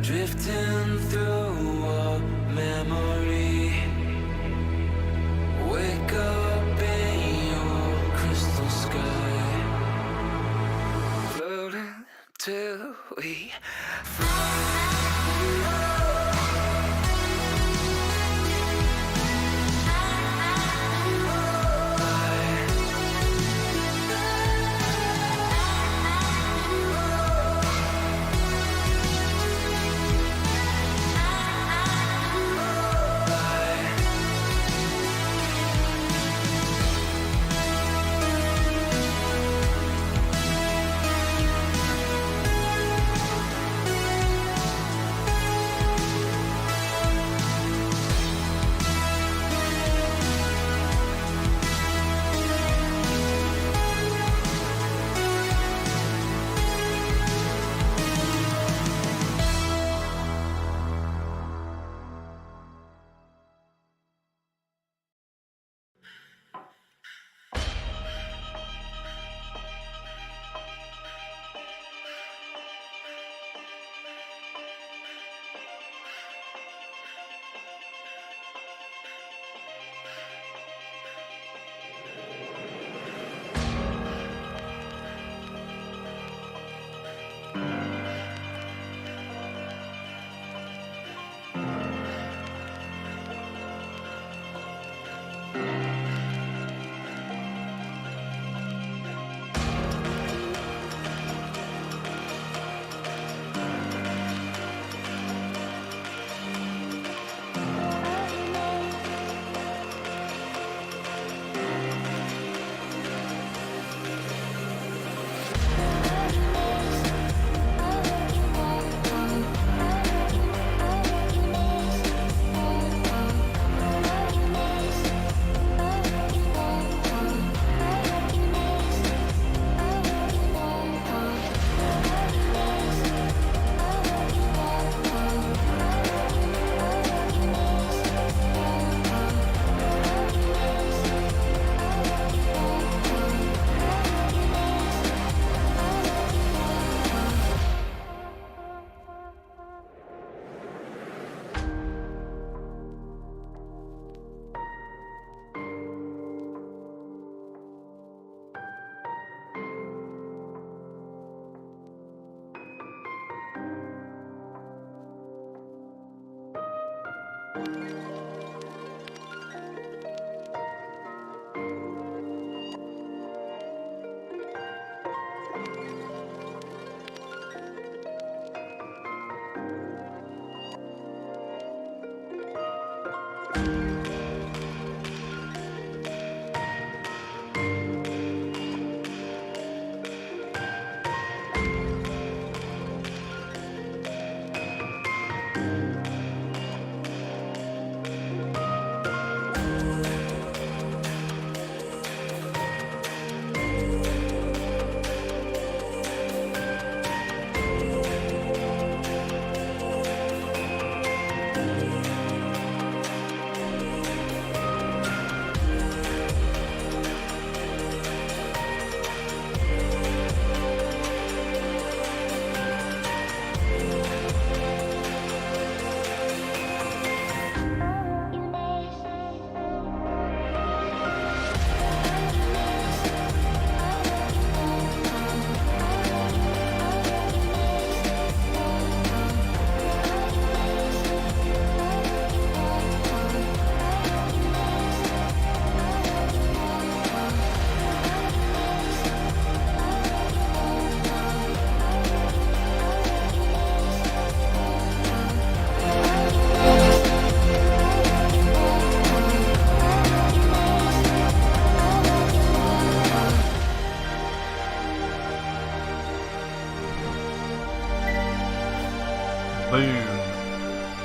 drifting through a memory. Wake up in your crystal sky, floating till we Boom.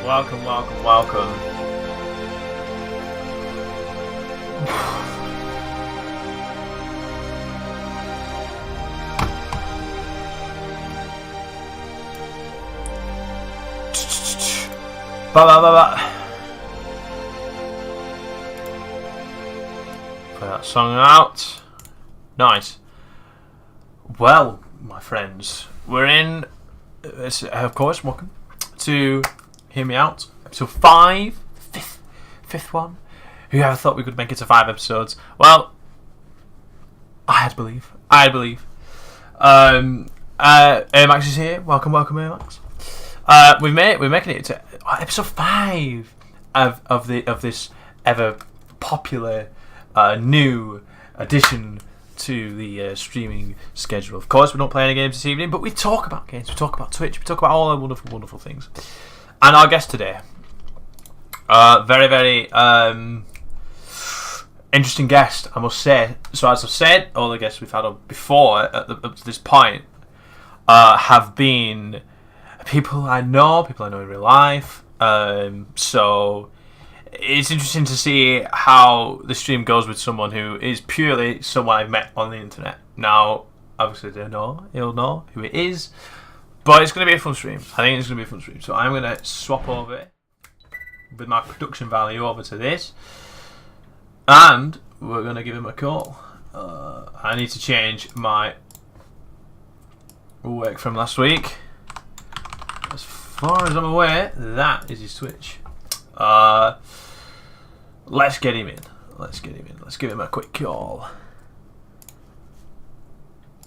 Welcome, welcome, welcome. Ba ba ba ba. Play that song out. Nice. Well, my friends, we're in. Of course, welcome to Hear Me Out, episode 5, fifth one. Whoever thought we could make it to 5 episodes? Well, I had to believe. Max is here. Welcome, Max. We're making it to episode 5 of this ever popular new addition to the streaming schedule. Of course, we don't play any games this evening, but we talk about games. We talk about Twitch. We talk about all the wonderful, wonderful things. And our guest today, very, very interesting guest, I must say. So, as I've said, all the guests we've had on before up to this point have been people I know in real life. So it's interesting to see how the stream goes with someone who is purely someone I've met on the internet. Now, obviously, he'll know who it is, but it's going to be a fun stream. I think it's going to be a fun stream. So I'm going to swap over with my production value over to this, and we're going to give him a call. I need to change my work from last week. As far as I'm aware, that is his Twitch. Let's get him in. Let's give him a quick call.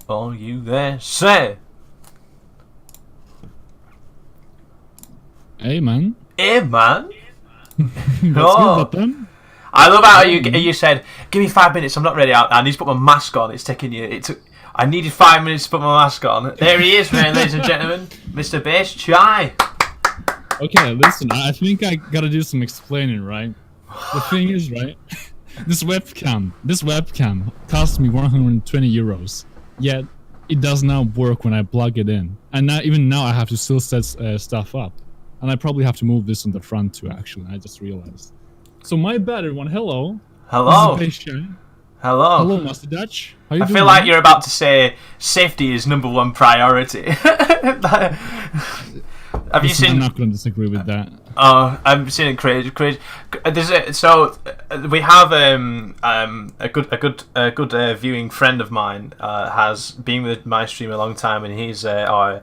Are you there, sir? Hey, man. Hey, man. What's good with them? I love how you said, "Give me 5 minutes. I'm not ready out. I need to put my mask on. It's taking you. It took. I needed 5 minutes to put my mask on." There he is, man, ladies and gentlemen, Mr. Bass Chai. Okay, listen. I think I gotta do some explaining, right? The thing is, right? This webcam cost me 120 euros. Yet it does not work when I plug it in, and even now I have to still set stuff up, and I probably have to move this on the front too. Actually, I just realized. So my bad, everyone. Hello. This is Bass Chai. Hello, Master Dutch. How you doing? I feel like you're about to say safety is #1 priority. Have you seen? I'm not going to disagree with that. Oh, I've seen it crazy. So we have a good viewing friend of mine has been with my stream a long time, and he's a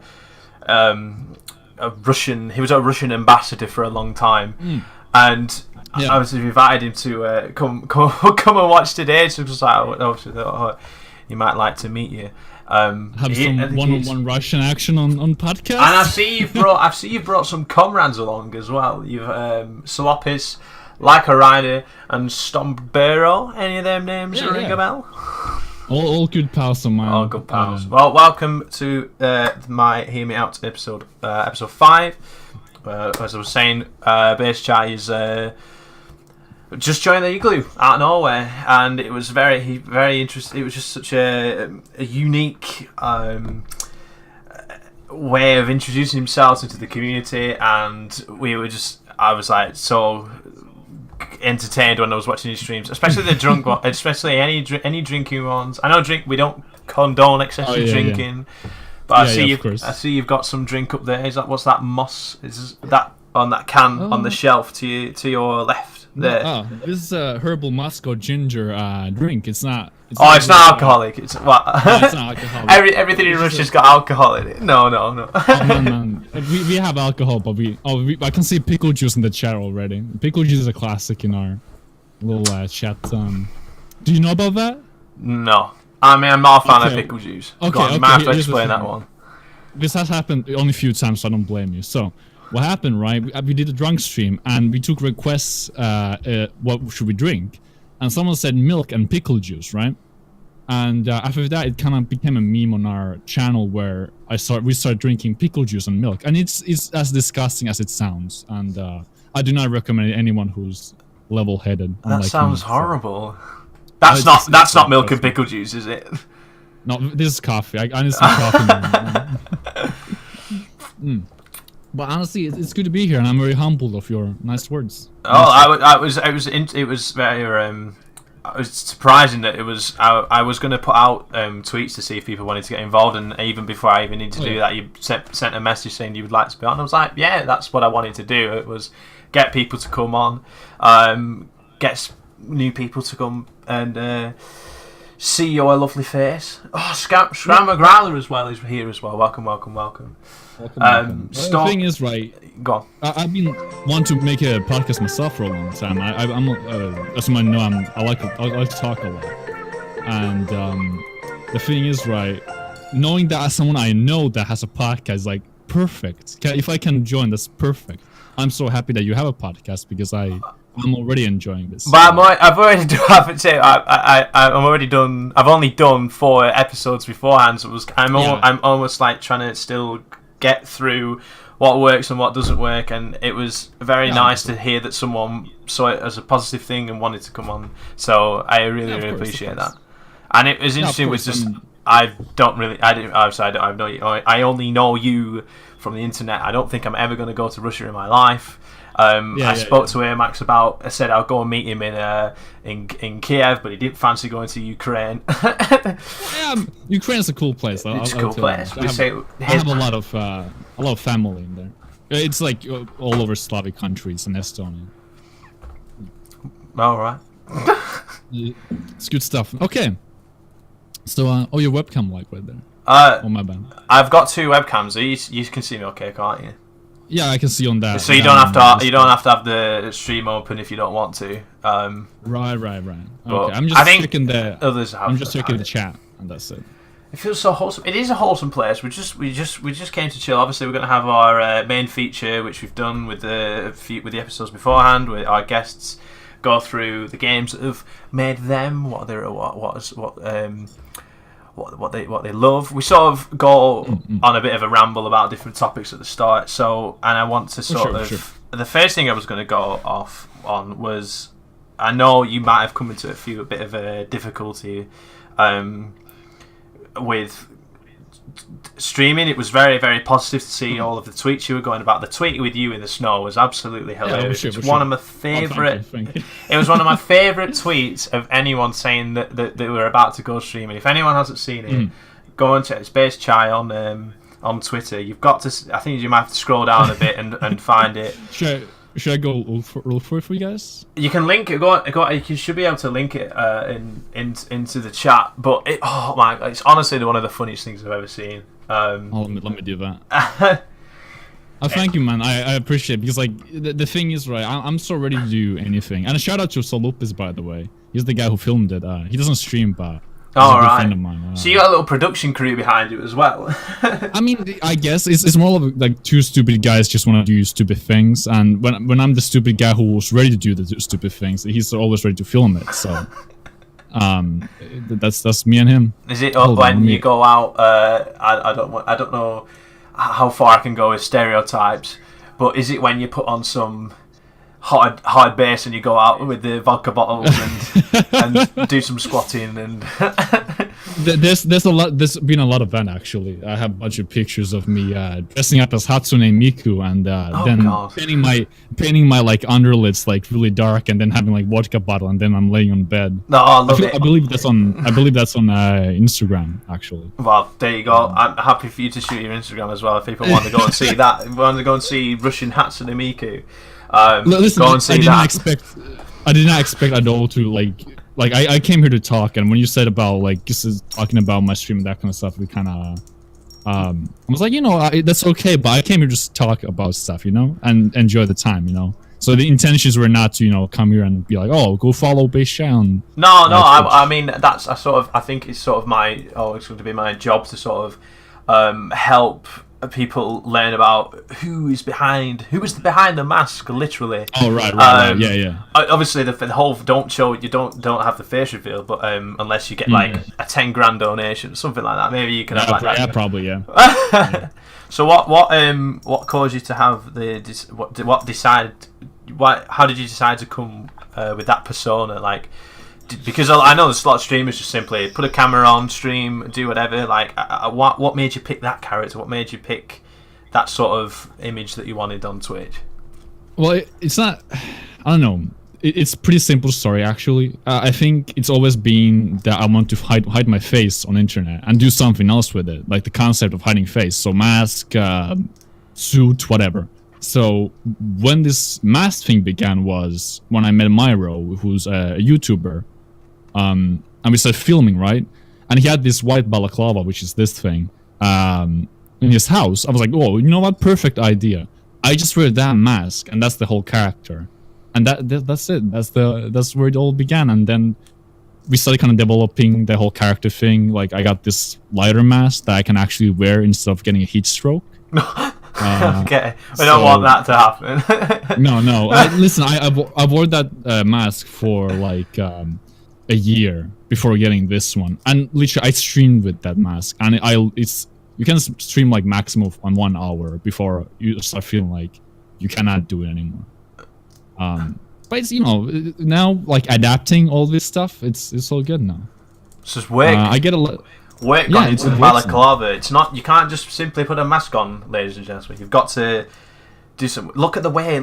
Russian. He was a Russian ambassador for a long time, and. Yeah. I was invited him to come and watch today. So it was like, oh, he might like to meet you. Have some one-on-one Russian action on podcast. And I see you've brought some comrades along as well. You've Salopis, Like a Rider, and Stombero. Any of them names ring a bell? All good pals of mine. All good pals. Well, welcome to my Hear Me Out episode 5. As I was saying, Bass Chai is. Just joined the Igloo out of nowhere, and it was very, very interesting. It was just such a unique way of introducing himself into the community, and I was like so entertained when I was watching his streams, especially the drunk one, especially any drinking ones. I know we don't condone excessive drinking, but I see you've got some drink up there. What's that moss? Is that on that can on the shelf to your left? There. This is a herbal Moscow ginger drink. It's not. It's not alcoholic. It's what? No, it's not alcoholic. Everything in Russia's got alcohol in it. No. Man. We have alcohol, but I can see pickle juice in the chat already. Pickle juice is a classic in our little chat. Do you know about that? No. I mean, I'm not a fan of pickle juice. Okay. Might have to explain that one. This has happened only a few times, so I don't blame you. So. What happened, right? We did a drunk stream, and we took requests, what should we drink? And someone said milk and pickle juice, right? And after that, it kind of became a meme on our channel where we started drinking pickle juice and milk. And it's as disgusting as it sounds. And I do not recommend anyone who's level-headed. That sounds horrible. That's not milk and pickle juice, is it? No, this is coffee. I need some coffee. But honestly, it's good to be here, and I'm very humbled of your nice words. Oh, it was very I was surprising that it was. I was going to put out tweets to see if people wanted to get involved, and even before I even need to do that, you sent a message saying you would like to be on. I was like, yeah, that's what I wanted to do. It was get people to come on, get new people to come and see your lovely face. Oh, Scram McGrawler as well is here as well. Welcome. Welcome. Storm, The thing is, right, go on. I've been wanting to make a podcast myself for a long time. I'm as you might know, I like to talk a lot. And the thing is, right, knowing that as someone I know that has a podcast is like perfect. If I can join, that's perfect. I'm so happy that you have a podcast because I'm already enjoying this. But I've already done. I'm already done. I've only done 4 episodes beforehand, so I'm almost like trying to still get through what works and what doesn't work, and it was very nice to hear that someone saw it as a positive thing and wanted to come on. So I really appreciate that. And it was interesting. Was just I only know you from the internet. I don't think I'm ever going to go to Russia in my life. I spoke to Max about. I said I'll go and meet him in Kiev, but he didn't fancy going to Ukraine. Ukraine's a cool place. It's a cool place. I have a lot of family in there. It's like all over Slavic countries and Estonia. All right. It's good stuff. Okay. So, your webcam light right there. Oh my bad. I've got 2 webcams. You can see me okay, can't you? Yeah, I can see on that. So you don't have to. You don't have to have the stream open if you don't want to. Right. Okay, I'm just checking the. I'm just checking the chat, and that's it. It feels so wholesome. It is a wholesome place. We just came to chill. Obviously, we're going to have our main feature, which we've done with the episodes beforehand, with our guests go through the games that have made them what they love. We sort of go on a bit of a ramble about different topics at the start. So, and I want to the first thing I was going to go off on was, I know you might have come into a bit of a difficulty with streaming. It was very, very positive to see all of the tweets you were going about. The tweet with you in the snow was absolutely hilarious. It's one of my favourite. It was one of my favourite tweets of anyone saying that they were about to go streaming. If anyone hasn't seen it, go and check. It's Base Chai on Twitter. You've got to. I think you might have to scroll down a bit and find it. Should I go look for it for you guys? You can link it. Go. You should be able to link it into the chat. But it's honestly one of the funniest things I've ever seen. Let me do that. Thank you, man. I appreciate it because like the thing is, right, I'm so ready to do anything. And a shout out to Solopis, by the way. He's the guy who filmed it. He doesn't stream, but he's a good friend of mine. So you got a little production crew behind you as well. I mean, I guess it's more of like 2 stupid guys just want to do stupid things, and when I'm the stupid guy who's ready to do the stupid things, he's always ready to film it. So, that's me and him. Is it when you go out? I don't know how far I can go with stereotypes, but is it when you put on some hard bass and you go out with the vodka bottles and do some squatting and there's been a lot of that actually. I have a bunch of pictures of me dressing up as Hatsune Miku and painting my like underlids like really dark and then having like vodka bottle and then I'm laying on bed. I believe that's on Instagram actually. Well, there you go. I'm happy for you to shoot your Instagram as well if people want to go and see that. Want to go and see Russian Hatsune Miku. Listen, go and see I did not expect at all to like I came here to talk, and when you said about like just talking about my stream and that kind of stuff, we kind of I was like, that's okay, but I came here just to talk about stuff, and enjoy the time, So the intentions were not to come here and be like, oh, go follow Beishan. No, I mean that's I think it's sort of it's going to be my job to sort of help people learn about who is behind the mask, literally. Oh right, yeah. Obviously, the whole don't have the face reveal, but unless you get like a 10 grand donation, something like that, maybe you can have like that. Yeah, probably, yeah. So what caused you to have how did you decide to come with that persona, like? Because I know there's a lot of streamers just simply put a camera on, stream, do whatever. Like, what made you pick that character? What made you pick that sort of image that you wanted on Twitch? Well, it's not. I don't know. It's a pretty simple story, actually. I think it's always been that I want to hide my face on the internet and do something else with it, like the concept of hiding face. So mask, suit, whatever. So when this mask thing began was when I met Myro, who's a YouTuber. and we started filming, right? And he had this white balaclava, which is this thing, in his house. I was like, oh, you know what? Perfect idea. I just wear that mask, and that's the whole character, and that's it. That's where it all began, and then we started kind of developing the whole character thing. Like, I got this lighter mask that I can actually wear instead of getting a heat stroke. Okay, we don't want that to happen. No. Listen, I wore that mask for like a year before getting this one, and literally I streamed with that mask, and you can stream like maximum on 1 hour before you start feeling like you cannot do it anymore. But it's, now like adapting all this stuff, it's all good now. It's just wig. I get a lot. Wig Yeah, gone into it the works balaclava. It's not. You can't just simply put a mask on, ladies and gentlemen. You've got to do some. Look at the way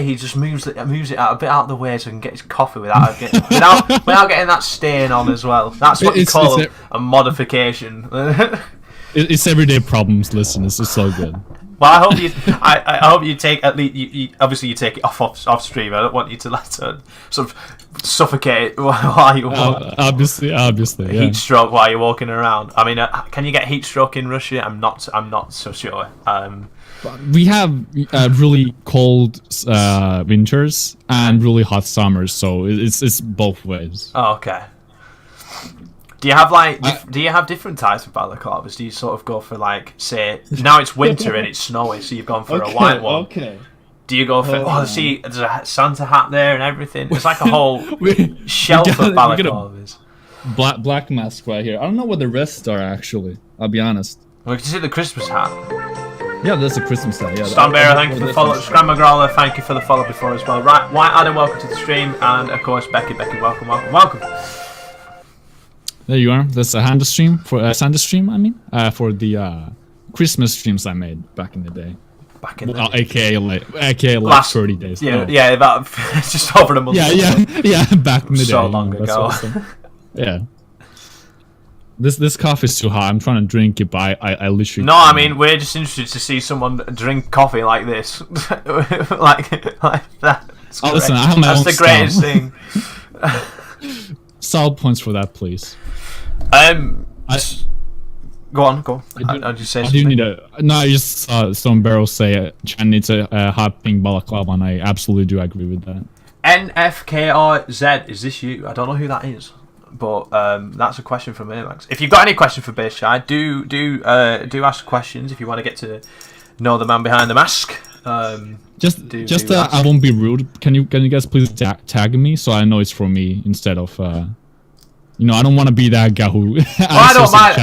he just moves it out a bit out of the way so he can get his coffee without getting that stain on as well. That's what you call a modification. It's everyday problems, listeners. It's so good. Well, I hope you take at least. You obviously you take it off stream. I don't want you to let it sort of suffocate while you walk. Obviously, yeah. Heat stroke while you're walking around. I mean, can you get heat stroke in Russia? I'm not so sure. We have really cold winters and really hot summers, so it's both ways. Oh, okay. Do you have different types of balaclavas? Do you sort of go for like, say, now it's winter and it's snowy, so you've gone for a white one? Okay. Do you go for see, there's a Santa hat there and everything. It's like a whole shelf of balaclavas. Black mask right here. I don't know what the rest are actually. I'll be honest. We can see the Christmas hat. Yeah, that's a Christmas hat. Yeah. Stanbearer, thank you for the follow. Scram McGrawler, thank you for the follow before as well. Right, White Adam, welcome to the stream, and of course Becky, welcome. There you are. That's a Santa stream for for the Christmas streams I made back in the day. Back in the day. AKA like 30 days. Yeah, about just over a month. Yeah, back in the day. So long ago. Awesome. Yeah. This coffee is too hot. I'm trying to drink it, but I literally. No, I mean we're just interested to see someone drink coffee like this, like that. Oh, listen, I have my own That's the greatest thing. Solid points for that, please. Go on. I'll just say I something. do need I just saw some barrels say Chan needs a hot pink balaclava, and I absolutely do agree with that. NFKRZ, is this you? I don't know who that is, but that's a question from Amax. If you've got any question for Base Shy, do ask questions if you want to get to know the man behind the mask. I won't be rude. Can you guys please tag me so I know it's for me instead of I don't want to be that guy who. I don't mind.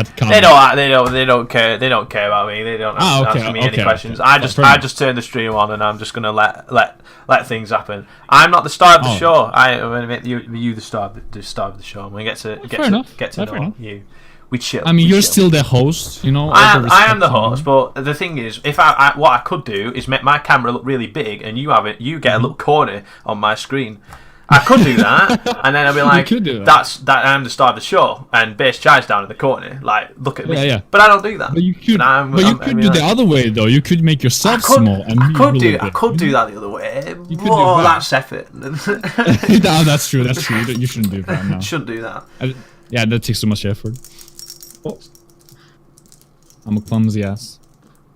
They don't care. They don't care about me. They don't ask me any questions. I just turn the stream on and I'm just gonna let things happen. I'm not the star of the show. I'm gonna make you the star of the show. I'm gonna get to know you. We chill. I mean, you're still the host, I am the host, but the thing is, if what I could do is make my camera look really big, and you get a little corner on my screen. I could do that, and then I'd be like, I'm the star of the show, and Base Chai's down in the corner. Like, look at me. Yeah. But I don't do that. But you could do the other way, though. You could make yourself small. And I could do that the other way. That's effort. No, that's true. You shouldn't do that. No. Shouldn't do that. That takes so much effort. Oh. I'm a clumsy ass.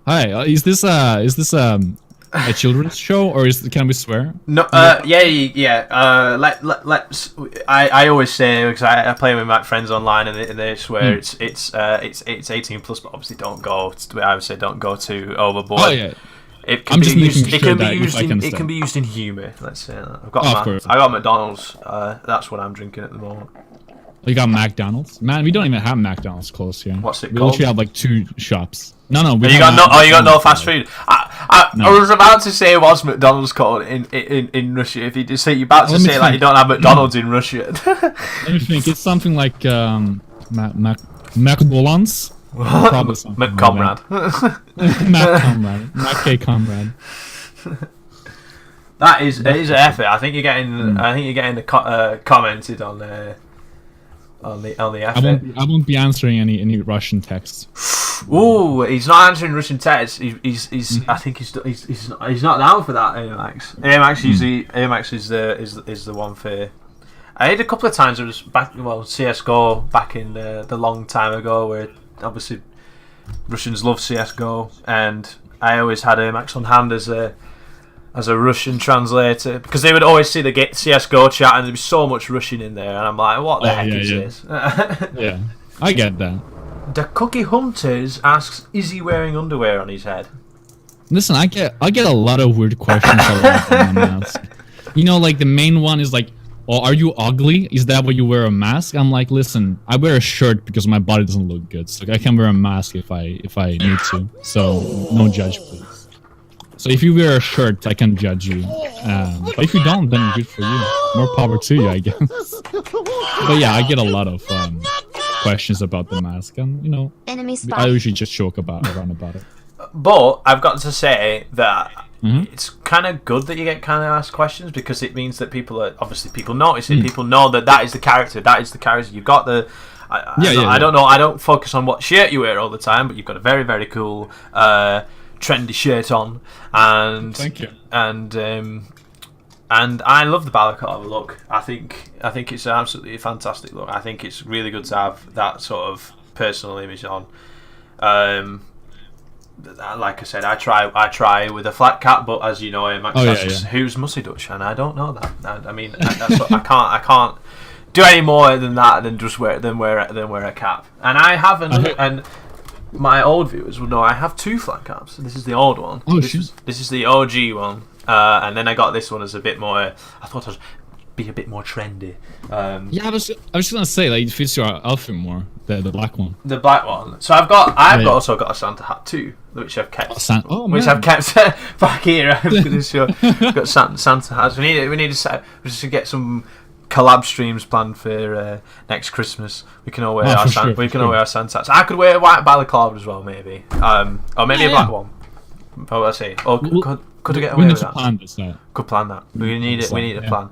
Hi, is this a children's show, or can we swear? No, yeah. I always say, because I play with my friends online and they swear it's 18 plus, but obviously don't go. I would say don't go too overboard. Oh yeah. It can be used in humour. Let's say that. I got McDonald's. That's what I'm drinking at the moment. You got McDonald's? Man, we don't even have McDonald's close here. What's it called? We literally have like 2 shops. No. You got no fast food. I was about to say what's McDonald's called in Russia. If you just say you're about to say like you don't have McDonald's in Russia. Let me think. It's something like McDonald's. Probably something. McComrade. McComrade. Mac-Comrade. That is an effort. I think you're getting commented on the effort. I won't be answering any Russian texts. Ooh, he's not answering Russian texts. I think he's not down for that. AMAX. AMAX is the one for I had a couple of times. It was back, well, CS:GO back in the long time ago, where obviously Russians love CS:GO, and I always had Max on hand as a Russian translator, because they would always see the CS:GO chat and there'd be so much Russian in there, and I'm like, what the heck is this? Yeah, I get that. The Cookie Hunters asks, is he wearing underwear on his head? Listen, I get a lot of weird questions about my mask. You know, like the main one is like, "Oh, are you ugly? Is that why you wear a mask?" I'm like, listen, I wear a shirt because my body doesn't look good. So I can wear a mask if I need to. So no judge, please. So if you wear a shirt, I can judge you. But if you don't, then good for you. More power to you, I guess. But yeah, I get a lot of questions about the mask, and you know, Enemy I spot. usually just joke around about it. But I've got to say that it's kind of good that you get kind of asked questions, because it means that people notice it. People know that is the character. That is the character. You've got the. I don't know. I don't focus on what shirt you wear all the time, but you've got a very, very cool, trendy shirt on, and Thank you. And I love the balaclava look. I think it's absolutely a fantastic look. I think it's really good to have that sort of personal image on. Like I said, I try with a flat cap, but as you know, Max asks, who's Mussy Dutch, and I don't know that. I mean, that's what, I can't do any more than that than just wear a cap. And I have and my old viewers will know I have two flat caps. This is the old one. Oh, this is the OG one. And then I got this one as a bit more. I thought I'd be a bit more trendy. Yeah, I was just gonna say, like, it fits your outfit more, the black one. The black one. So I've also got a Santa hat too, which I've kept. Which I've kept back here after this show. Got Santa hats. We need to get some collab streams planned for next Christmas. We can all wear our Santa hats. I could wear a white balaclava as well, maybe. Or maybe a black one. What would I say? Could I get away with that? Could plan that. We need it. We need a plan.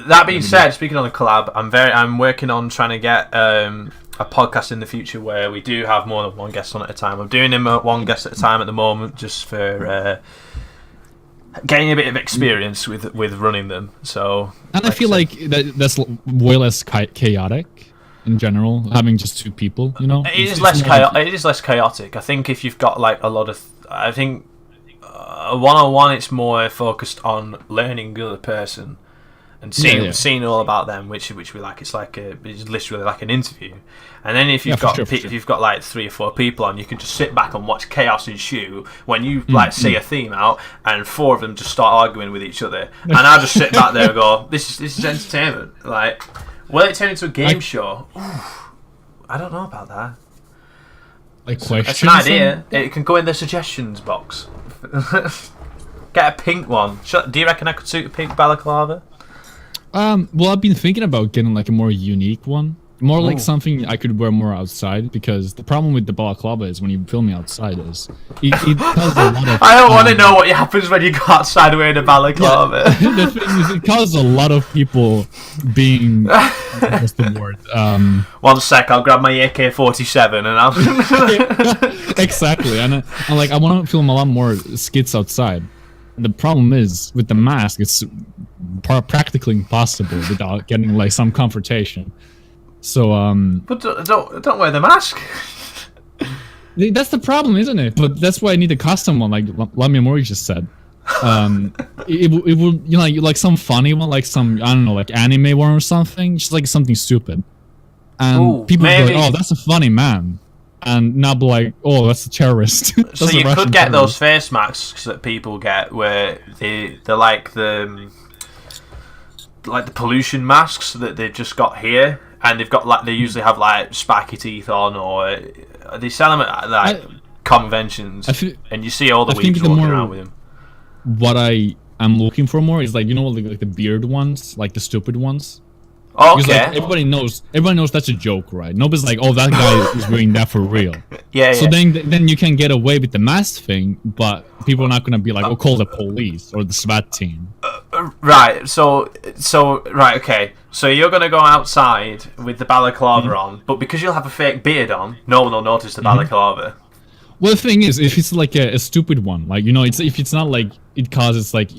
That being said, speaking on the collab, I'm working on trying to get a podcast in the future where we do have more than one guest on at a time. I'm doing them one guest at a time at the moment, just for getting a bit of experience with running them. So, and I feel like that's way less chaotic in general, having just two people. You know, it is less chaotic. It is less chaotic. I think if you've got like a lot of, I think. A one-on-one, it's more focused on learning the other person and seeing all about them, which we like. It's literally like an interview. And then if you've got like 3 or 4 people on, you can just sit back and watch chaos ensue when you say a theme out and 4 of them just start arguing with each other, and I just sit back there and go, "This is entertainment." Like, will it turn into a game show? Ooh, I don't know about that. Like questions. It's an idea. It can go in the suggestions box. Get a pink one. Do you reckon I could suit a pink balaclava? Well, I've been thinking about getting like a more unique one. More like something I could wear more outside, because the problem with the balaclava is when you film me outside is it causes a lot of. I don't want to know what happens when you go outside wearing a balaclava. Yeah, the thing is, it causes a lot of people being. What's the word? 1 sec, I'll grab my AK-47 and I'll. Exactly, and I want to film a lot more skits outside. The problem is with the mask, it's practically impossible without getting like some confrontation. So but don't wear the mask. That's the problem, isn't it? But that's why I need a custom one, like Lamia Mori just said. It will, you know, like some funny one, like some, I don't know, like anime one or something, just like something stupid. And people will be like, "Oh, that's a funny man," and not be like, "Oh, that's a terrorist." So you could get those face masks that people get, where they're like the pollution masks that they've just got here. And they've got they usually have like spiky teeth on, or they sell them at like conventions, and you see all the weebs walking around with them. What I am looking for more is like, you know, like the beard ones, like the stupid ones. Okay. Because like, everybody knows that's a joke, right? Nobody's like, "Oh, that guy is doing that for real." Yeah. So then you can get away with the mask thing, but people are not gonna be like, "Oh, call the police or the SWAT team." Right. So right. Okay. So you're gonna go outside with the balaclava on, but because you'll have a fake beard on, no one will notice the balaclava. Well, the thing is, if it's like a stupid one, like, you know, if it's not like it causes like,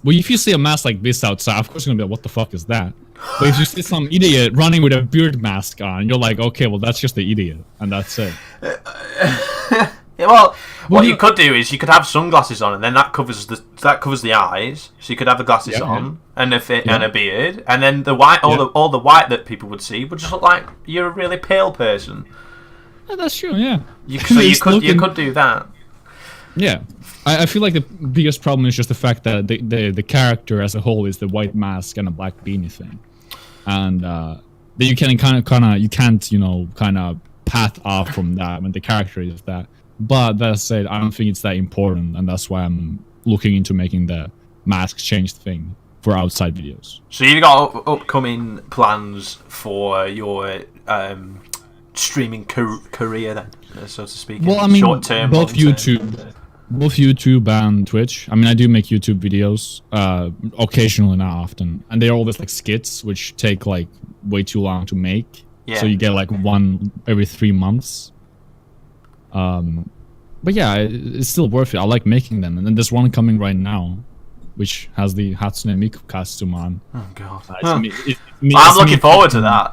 well, if you see a mask like this outside, of course you're gonna be like, "What the fuck is that?" But if you see some idiot running with a beard mask on, you're like, okay, well, that's just the idiot, and that's it. Yeah, well, what you could do is you could have sunglasses on, and then that covers the eyes. So you could have the glasses on and and a beard, and then the white, all the white that people would see would just look like you're a really pale person. Yeah, that's true. Yeah. You could do that. Yeah, I feel like the biggest problem is just the fact that the character as a whole is the white mask and a black beanie thing, and that you can you can't path off from that when the character is that. But that said, I don't think it's that important, and that's why I'm looking into making the mask change thing for outside videos. So you've got upcoming plans for your streaming career, then, so to speak. Well, I mean, short term, both YouTube and Twitch. I mean, I do make YouTube videos occasionally, not often, and they're always like skits, which take like way too long to make. Yeah. So you get like one every 3 months. But yeah, it's still worth it. I like making them, and then there's one coming right now, which has the Hatsune Miku costume on. Oh god! I'm looking forward to that.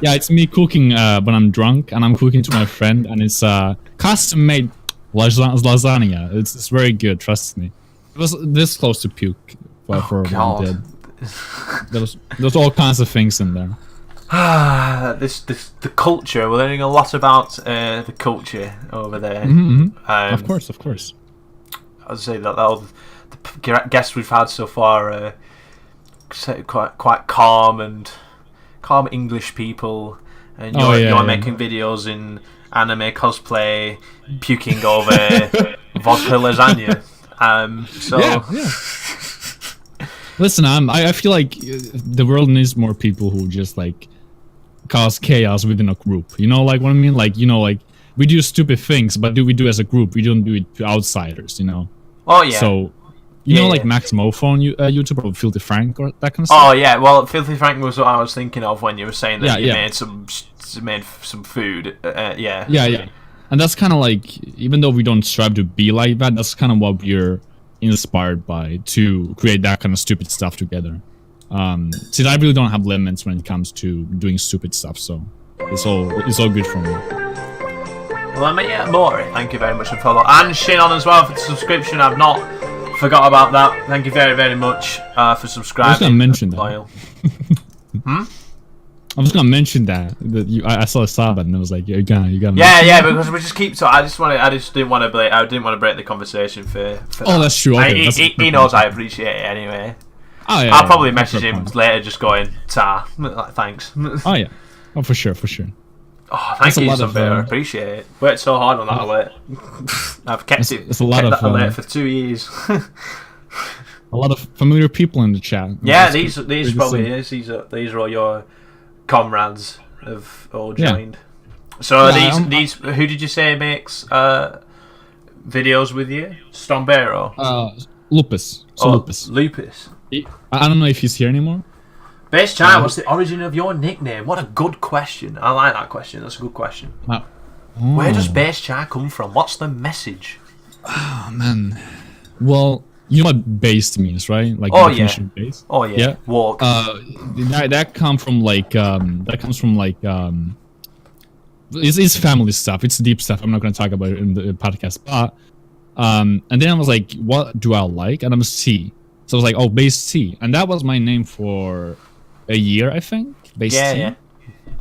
Yeah, it's me cooking when I'm drunk, and I'm cooking to my friend, and it's custom-made lasagna. It's very good, trust me. It was this close to puke for when I did. There's all kinds of things in there. The culture. We're learning a lot about the culture over there. Of course. I'd say that all the guests we've had so far are quite calm English people, and you're making videos in anime cosplay, puking over vodka lasagna. Listen, I feel like the world needs more people who just like cause chaos within a group. You know, like what I mean? Like, like we do stupid things, but we do as a group. We don't do it to outsiders. Oh yeah. So, like Max Mofo on YouTube or Filthy Frank or that kind of stuff. Oh yeah. Well, Filthy Frank was what I was thinking of when you were saying that you made some food. Yeah. And that's kind of like, even though we don't strive to be like that, that's kind of what we're inspired by, to create that kind of stupid stuff together. See, I really don't have limits when it comes to doing stupid stuff, so it's all good for me. Well, Mori, thank you very much for follow, and Shinon as well for the subscription. I've not forgot about that. Thank you very, very much for subscribing. I was gonna mention that. I was gonna mention that I saw a sub and I was like, you gotta. Yeah, because we just keep. I didn't want to break the conversation for that. That's true. Okay, he knows I appreciate it anyway. Oh, yeah, I'll probably message him later, just going, "Ta, thanks." Oh yeah, for sure. Oh, thank you, Sunbear. I appreciate it. Worked so hard on that alert. I've kept that alert for 2 years. A lot of familiar people in the chat. Yeah, these probably is. These are all your comrades have all joined. Yeah. So these who did you say makes videos with you? Stombero? Lupus. Lupus. I don't know if he's here anymore. Base Chai, what's the origin of your nickname? What a good question. I like that question. That's a good question. Where does Base Chai come from? What's the message? Oh man. Well, you know what based means, right? Like base. Oh yeah. Walk. That comes from like it's family stuff. It's deep stuff. I'm not gonna talk about it in the podcast. But and then I was like, what do I like? And I'm C. So I was like, oh, Base C. And that was my name for a year, I think. Base C. Yeah.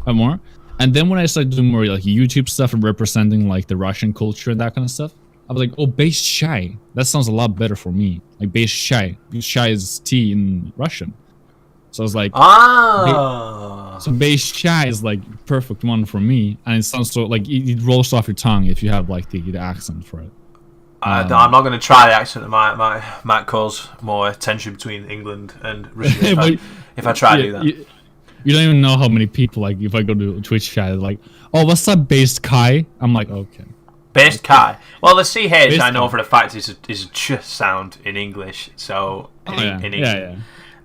Or more. And then when I started doing more like YouTube stuff and representing like the Russian culture and that kind of stuff, I was like, oh, Base Chai. That sounds a lot better for me. Like Base Chai. Because Chai is tea in Russian. So I was like, so Base Chai is like perfect one for me. And it sounds so like it rolls off your tongue if you have like the accent for it. I'm not going to try the accent. It might cause more tension between England and Russia if I try to do that. You don't even know how many people, like, if I go to Twitch chat, like, oh, what's up, Based Kai? I'm like, okay. Based Kai? Well, the CH I know for a fact is a ch sound in English. So in English,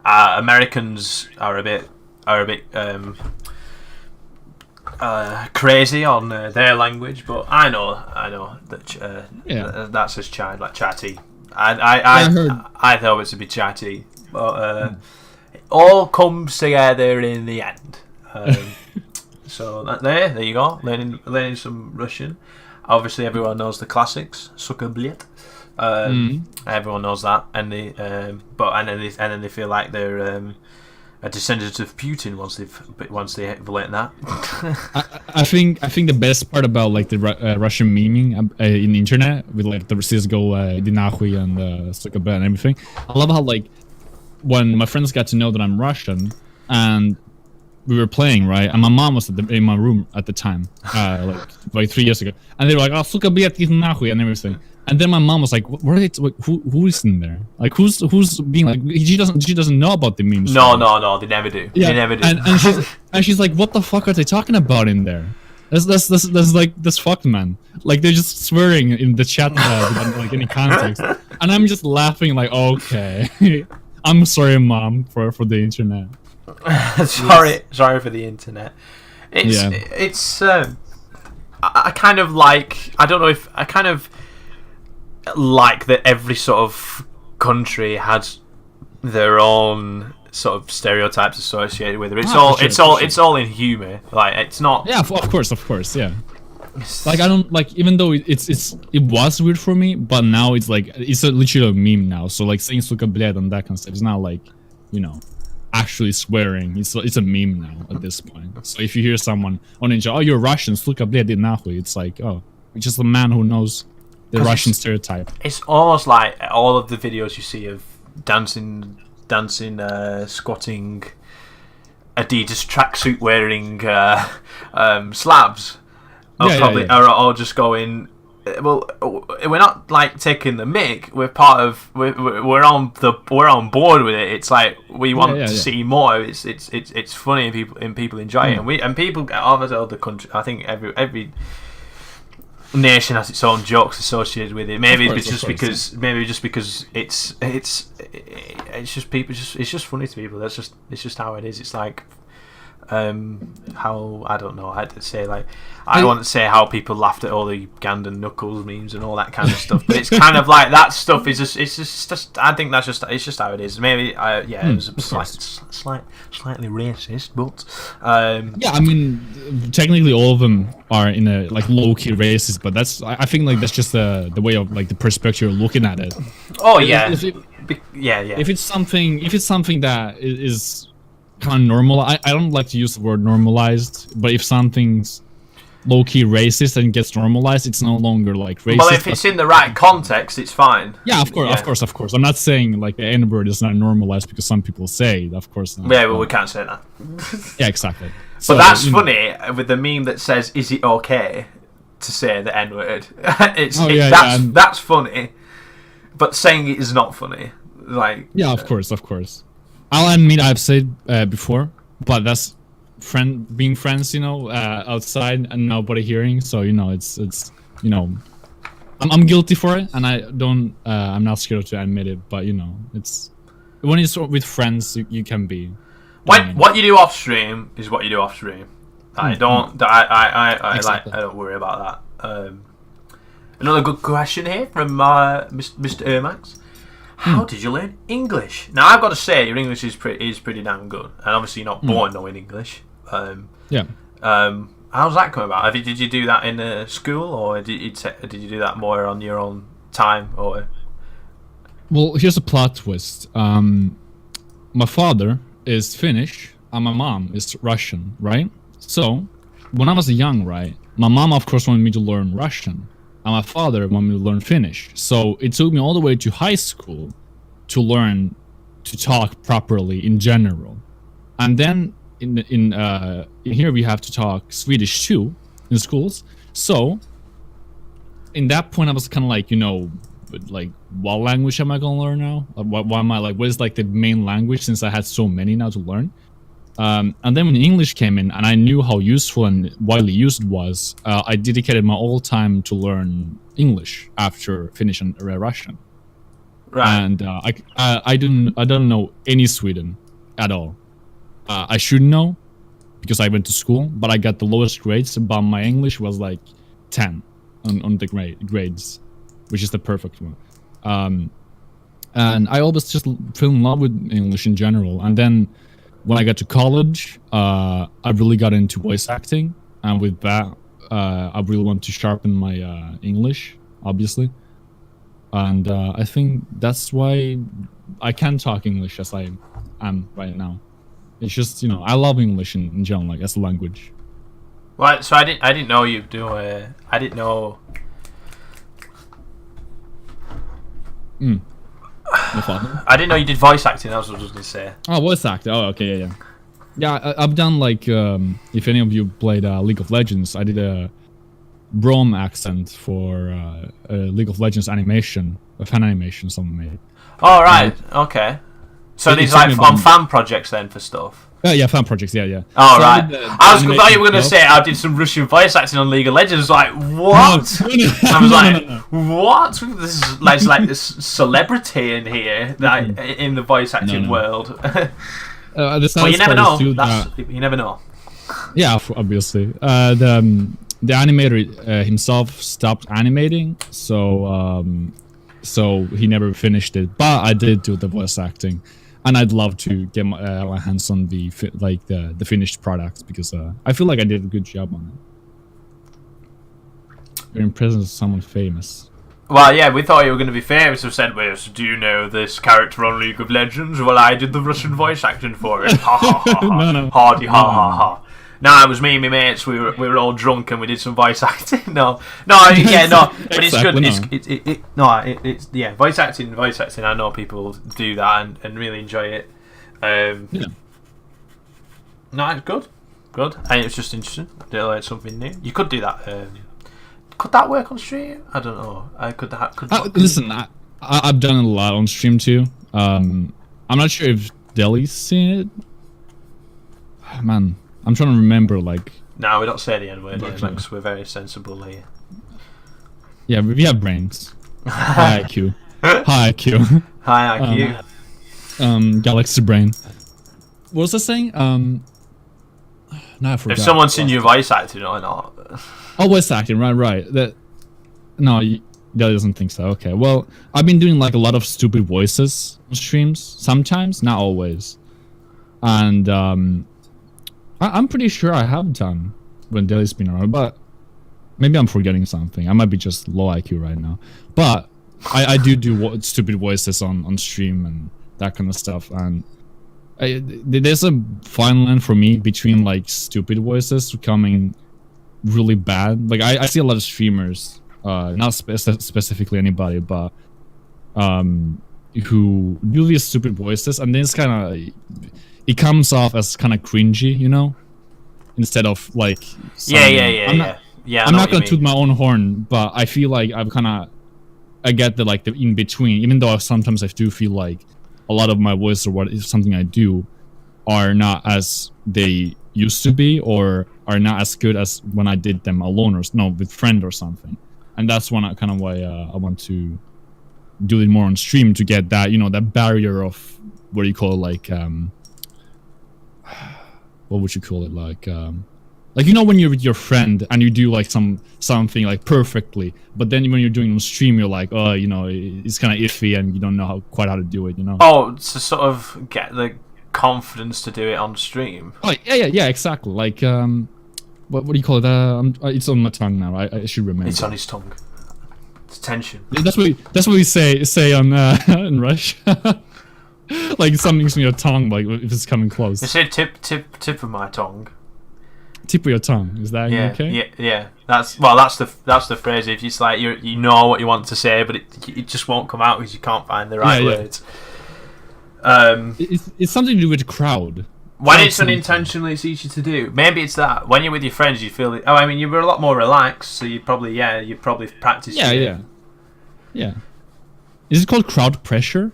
Americans are a bit crazy on their language, but I know that that says chai, like chatty. I thought it to be chatty, but it all comes together in the end. So there you go. Learning some Russian. Obviously, everyone knows the classics. Suka Blit. Everyone knows that, and then they feel like they're a descendant of Putin once they've learned that. I think the best part about like the Russian memeing in the internet with like the CS:GO, Иди нахуй and Suka Blit and everything. I love how like when my friends got to know that I'm Russian and we were playing, right? And my mom was in my room at the time, like 3 years ago, and they were like, "Oh, Suka Blit, иди нахуй," and everything. And then my mom was like, "What are they? Who is in there? Like, who's being like? She doesn't know about the memes." No, they never do. Yeah, they never do. And she's like, "What the fuck are they talking about in there? That's like this fucked man. Like they're just swearing in the chat without like any context." And I'm just laughing like, "Okay, I'm sorry, mom, for the internet." sorry for the internet. It's I kind of like, I don't know if I kind of like that every sort of country has their own sort of stereotypes associated with it. It's all in humor. Like it's not. Yeah, of course, yeah. Like I don't like, even though it was weird for me, but now it's like it's literally a meme now. So like saying "Suka Blit" and that kind of stuff, it's not like, you know, actually swearing. It's a meme now at this point. So if you hear someone on Ninja, "Oh, you're Russian, Suka Blit, iди nахуй," it's like, oh, it's just a man who knows the Russian stereotype. It's almost like all of the videos you see of dancing, squatting, Adidas tracksuit wearing slabs are all just going. Well, we're not like taking the mick. We're part of. We're on board with it. It's like we want to see more. It's funny and people enjoy it, and people obviously all the country. I think every nation has its own jokes associated with it. Maybe it's just because it's just people. It's just funny to people. It's just how it is. It's like. How I don't know. I'd say like I don't want to say how people laughed at all the Ugandan knuckles memes and all that kind of stuff, but it's kind of like that stuff is just I think it's just how it is. Maybe it was slightly racist, but yeah, I mean technically all of them are in a like low key racist, but I think like that's just the way of like the perspective you're looking at it. Oh yeah, yeah. If it's something that is kind of normal. I don't like to use the word normalized, but if something's low-key racist and gets normalized, it's no longer like racist. Well, if it's in the right context, it's fine. Yeah, of course. I'm not saying like the N-word is not normalized because some people say it, of course not. Yeah, but we can't say that. Yeah, exactly. So, but that's funny with the meme that says, "Is it okay to say the N-word?" That's funny, but saying it is not funny. Like yeah, of course. I'll admit I've said before, but that's being friends, you know, outside and nobody hearing. So you know, it's you know, I'm guilty for it, and I'm not scared to admit it. But you know, it's when it's with friends, you can be. What you do off stream is what you do off stream. I don't worry about that. Another good question here from Mr. Ermax. How did you learn English? Now I've got to say your English is pretty damn good, and obviously you're not born knowing English. How's that come about? Did you do that in school, or did you do that more on your own time? Or well, here's a plot twist. My father is Finnish, and my mom is Russian, right? So when I was young, right, my mom of course wanted me to learn Russian. And my father wanted me to learn Finnish. So it took me all the way to high school to learn to talk properly in general. And then in here we have to talk Swedish too in schools. So in that point I was kind of like, you know, like what language am I going to learn now? What is like the main language since I had so many now to learn? And then when English came in and I knew how useful and widely used it was, I dedicated my whole time to learn English after Finnish and Russian. Right. And I don't know any Sweden at all. I should know because I went to school, but I got the lowest grades. But my English was like 10 on the grades, which is the perfect one. and I always just fell in love with English in general. And then when I got to college, I really got into voice acting, and with that, I really want to sharpen my English, obviously. And I think that's why I can talk English as I am right now. It's just, you know, I love English in general, like as a language. Well, so I didn't know you do. I didn't know. No problem. I didn't know you did voice acting. That's what I was going to say. Oh, voice acting. Oh, okay, yeah. Yeah, I've done like, if any of you played League of Legends, I did a Braum accent for a League of Legends animation, a fan animation someone made. Oh, right. Okay. So It these took like me on about- fan projects then for stuff. Yeah, fan projects, yeah. Oh, So right. did the I thought you were going to animation say I did some Russian voice acting on League of Legends. Like, what? No, no, I was no, like, no, what? This is like this celebrity in here that in the voice acting no. world. The Well, you saddest never part know. is too That's, that- you never know. Yeah, obviously. The animator himself stopped animating, so he never finished it. But I did do the voice acting, and I'd love to get my hands on the finished product because I feel like I did a good job on it. You're in presence of someone famous. Well, yeah, we thought you were going to be famous. We said, well, so do you know this character on League of Legends? Well, I did the Russian voice acting for it. Ha ha ha ha. No. Hardy ha ha ha. No, it was me and my mates. We were all drunk and we did some voice acting. No, yeah, no, but it's good. Exactly, It's yeah, voice acting. I know people do that and really enjoy it. Yeah. No, it's good, and it's just interesting. To learn something new. You could do that. Could that work on stream? I don't know. Listen, I've done it a lot on stream too. I'm not sure if Deli's seen it. Man, I'm trying to remember. Like, No, we don't say the N word here, Okay. because we're very sensible here. yeah, we have brains. High IQ. High IQ. Hi, IQ. Galaxy brain. What was I saying? No, I forgot. If someone's seen you voice acting or not. Oh, voice acting, right. That doesn't think so. Okay, well, I've been doing like a lot of stupid voices on streams. Sometimes, not always. And I'm pretty sure I have done when Deli's been around, but maybe I'm forgetting something. I might be just low IQ right now. But I do stupid voices on stream and that kind of stuff. And there's a fine line for me between like stupid voices becoming really bad. Like I see a lot of streamers, not specifically anybody, but who do these stupid voices, and then it's kind of, it comes off as kind of cringy, you know, instead of like Yeah. I'm not gonna toot my own horn, but I feel like I get the like the in between, even though sometimes I do feel like a lot of my voice or what is something I do are not as they used to be, or are not as good as when I did them alone or with friend or something. And that's why I want to do it more on stream to get that, you know, that barrier of what do you call it, like what would you call it, like you know, when you're with your friend and you do like something like perfectly, but then when you're doing it on stream, you're like, oh, you know, it's kind of iffy and you don't know quite how to do it, you know. Oh, to sort of get the confidence to do it on stream. Oh yeah, exactly. Like what do you call it? It's on my tongue now. I should remember. It's on his tongue. It's tension. That's what we say on in Rush. Like something's on your tongue, like if it's coming close. They say tip of my tongue. Tip of your tongue. Is that okay? Yeah. That's the phrase. If it's like you know what you want to say, but it just won't come out because you can't find the right words. It's something to do with the crowd. When it's unintentional, it's easy to do. Maybe it's that. When you're with your friends, you feel it. Oh, I mean, you were a lot more relaxed, so you probably practice. Yeah. Is it called crowd pressure?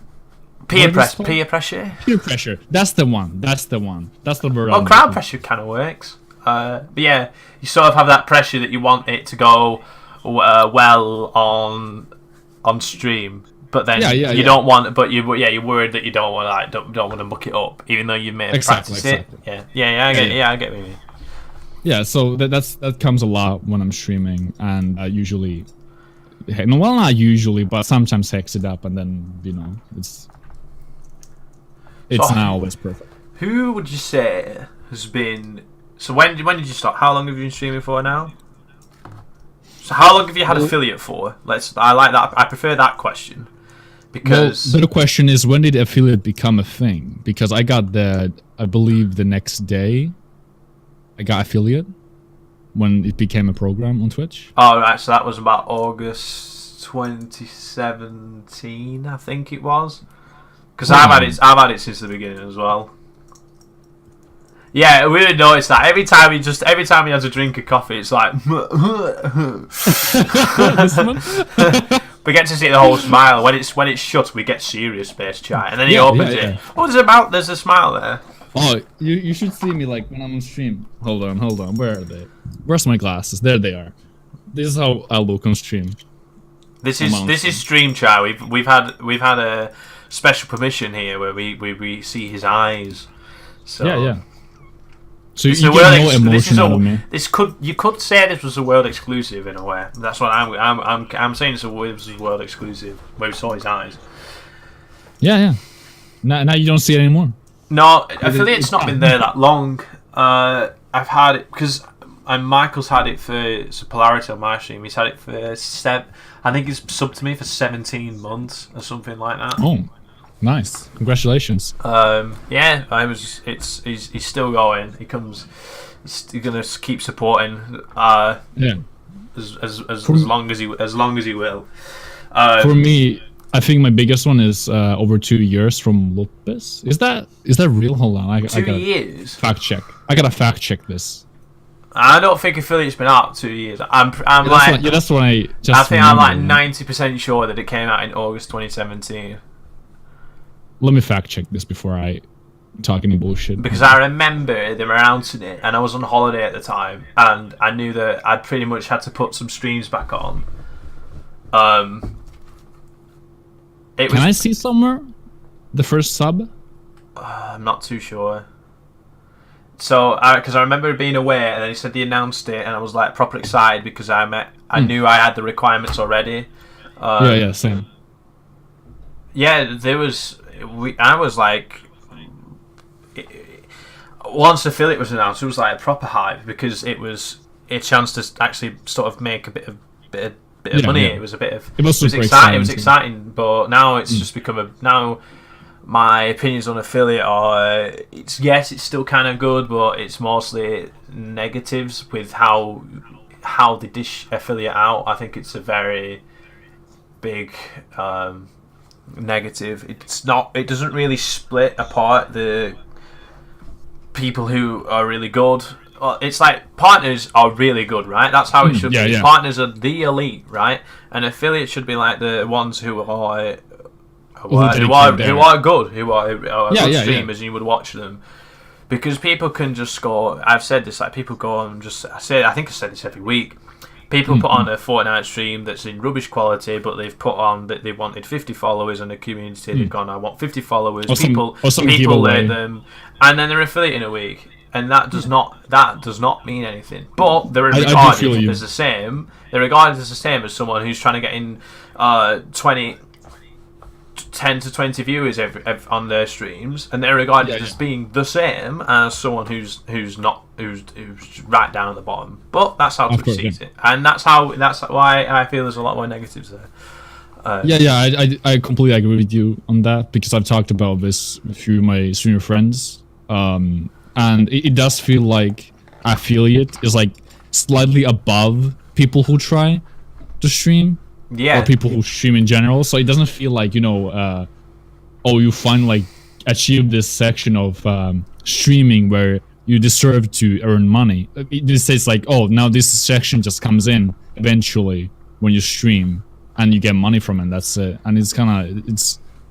Peer What is it pressure. called? Peer pressure. That's the one. That's the word. Well, crowd pressure kind of works. But yeah, you sort of have that pressure that you want it to go well on stream, but then you don't want. But you're worried that you don't want don't want to muck it up, even though you may have practiced it. Yeah, I get what you mean. Yeah, so that comes a lot when I'm streaming, and usually No, well, not usually, but sometimes hex it up, and then it's So- not always perfect. Who would you say has been? So when did you start? How long have you been streaming for now? So how long have you had affiliate for? I like that. I prefer that question because Well, the question is, when did affiliate become a thing? Because I believe the next day, I got affiliate when it became a program on Twitch. oh right, so that was about August 2017, I think it was. Because I've had it since the beginning as well. Yeah, we really noticed that every time he has a drink of coffee, it's like This one? we get to see the whole smile. When it's shut, we get serious space chat, and then he Yeah, opens yeah, it. yeah. Oh, there's a smile there. Oh, you should see me like when I'm on stream. Hold on. Where are they? Where's my glasses? There they are. This is how I look on stream. This is stream chat. We've had a special permission here where we see his eyes. So Yeah. So It's you a get world no emotion out of me. You could say this was a world exclusive in a way. That's what I'm saying. This was a world exclusive where we saw his eyes. Yeah. Now you don't see it anymore. No, affiliate's not been there that long. I've had it because Michael's had it for Polarity on my stream. He's had it for I think he's subbed to me for 17 months or something like that. Oh, nice! Congratulations. Yeah, he's still going. He's gonna keep supporting. Yeah. As long as he will. For me, I think my biggest one is over 2 years from Lopez. Is that real? Hold on, I 2 gotta years. fact check. I gotta fact check this. I don't think affiliate's been out 2 years. I'm That's what I just. I think I'm like remembered. 90% sure that it came out in August 2017 Let me fact check this before I talk any bullshit. because I remember they were announcing it, and I was on holiday at the time, and I knew that I'd pretty much had to put some streams back on. Can I see somewhere the first sub? I'm not too sure. So, because I remember being away, and then he said they announced it, and I was like proper excited because I knew I had the requirements already. Yeah, same. Yeah, there was. I was like, once affiliate was announced, it was like a proper hype because it was a chance to actually sort of make a bit of money. Yeah. It was a bit of. It was super exciting. It was exciting. exciting, but now it's just become now. My opinions on affiliate are it's still kind of good, but it's mostly negatives with how they dish affiliate out. I think it's a very big negative. It doesn't really split apart the people who are really good. Well, it's like partners are really good, right? That's how it should be. yeah. Partners are the elite, right? And affiliates should be like the ones who are good, who are good streamers, and you would watch them. Because people can just go. I've said this, like people go and just. I think I say this every week. People put on a Fortnite stream that's in rubbish quality, but they've put on that they wanted 50 followers in the community. They've gone, I want 50 followers. Or some People giveaway. let them, and then they're affiliate in a week, and that does not mean anything. But they're I do regarded feel you. as the same. They're regarded as the same as someone who's trying to get in 10 to 20 viewers on their streams, and they're regarded as being the same as someone who's right down at the bottom. But that's how Twitch sees it, and that's why I feel there's a lot more negatives there. I completely agree with you on that because I've talked about this with a few of my streamer friends, and it does feel like affiliate is like slightly above people who try to stream. Yeah, Or people who stream in general, so it doesn't feel like you finally achieved this section of streaming where you deserve to earn money. It says like, oh, now this section just comes in eventually when you stream and you get money from it. That's it, and it's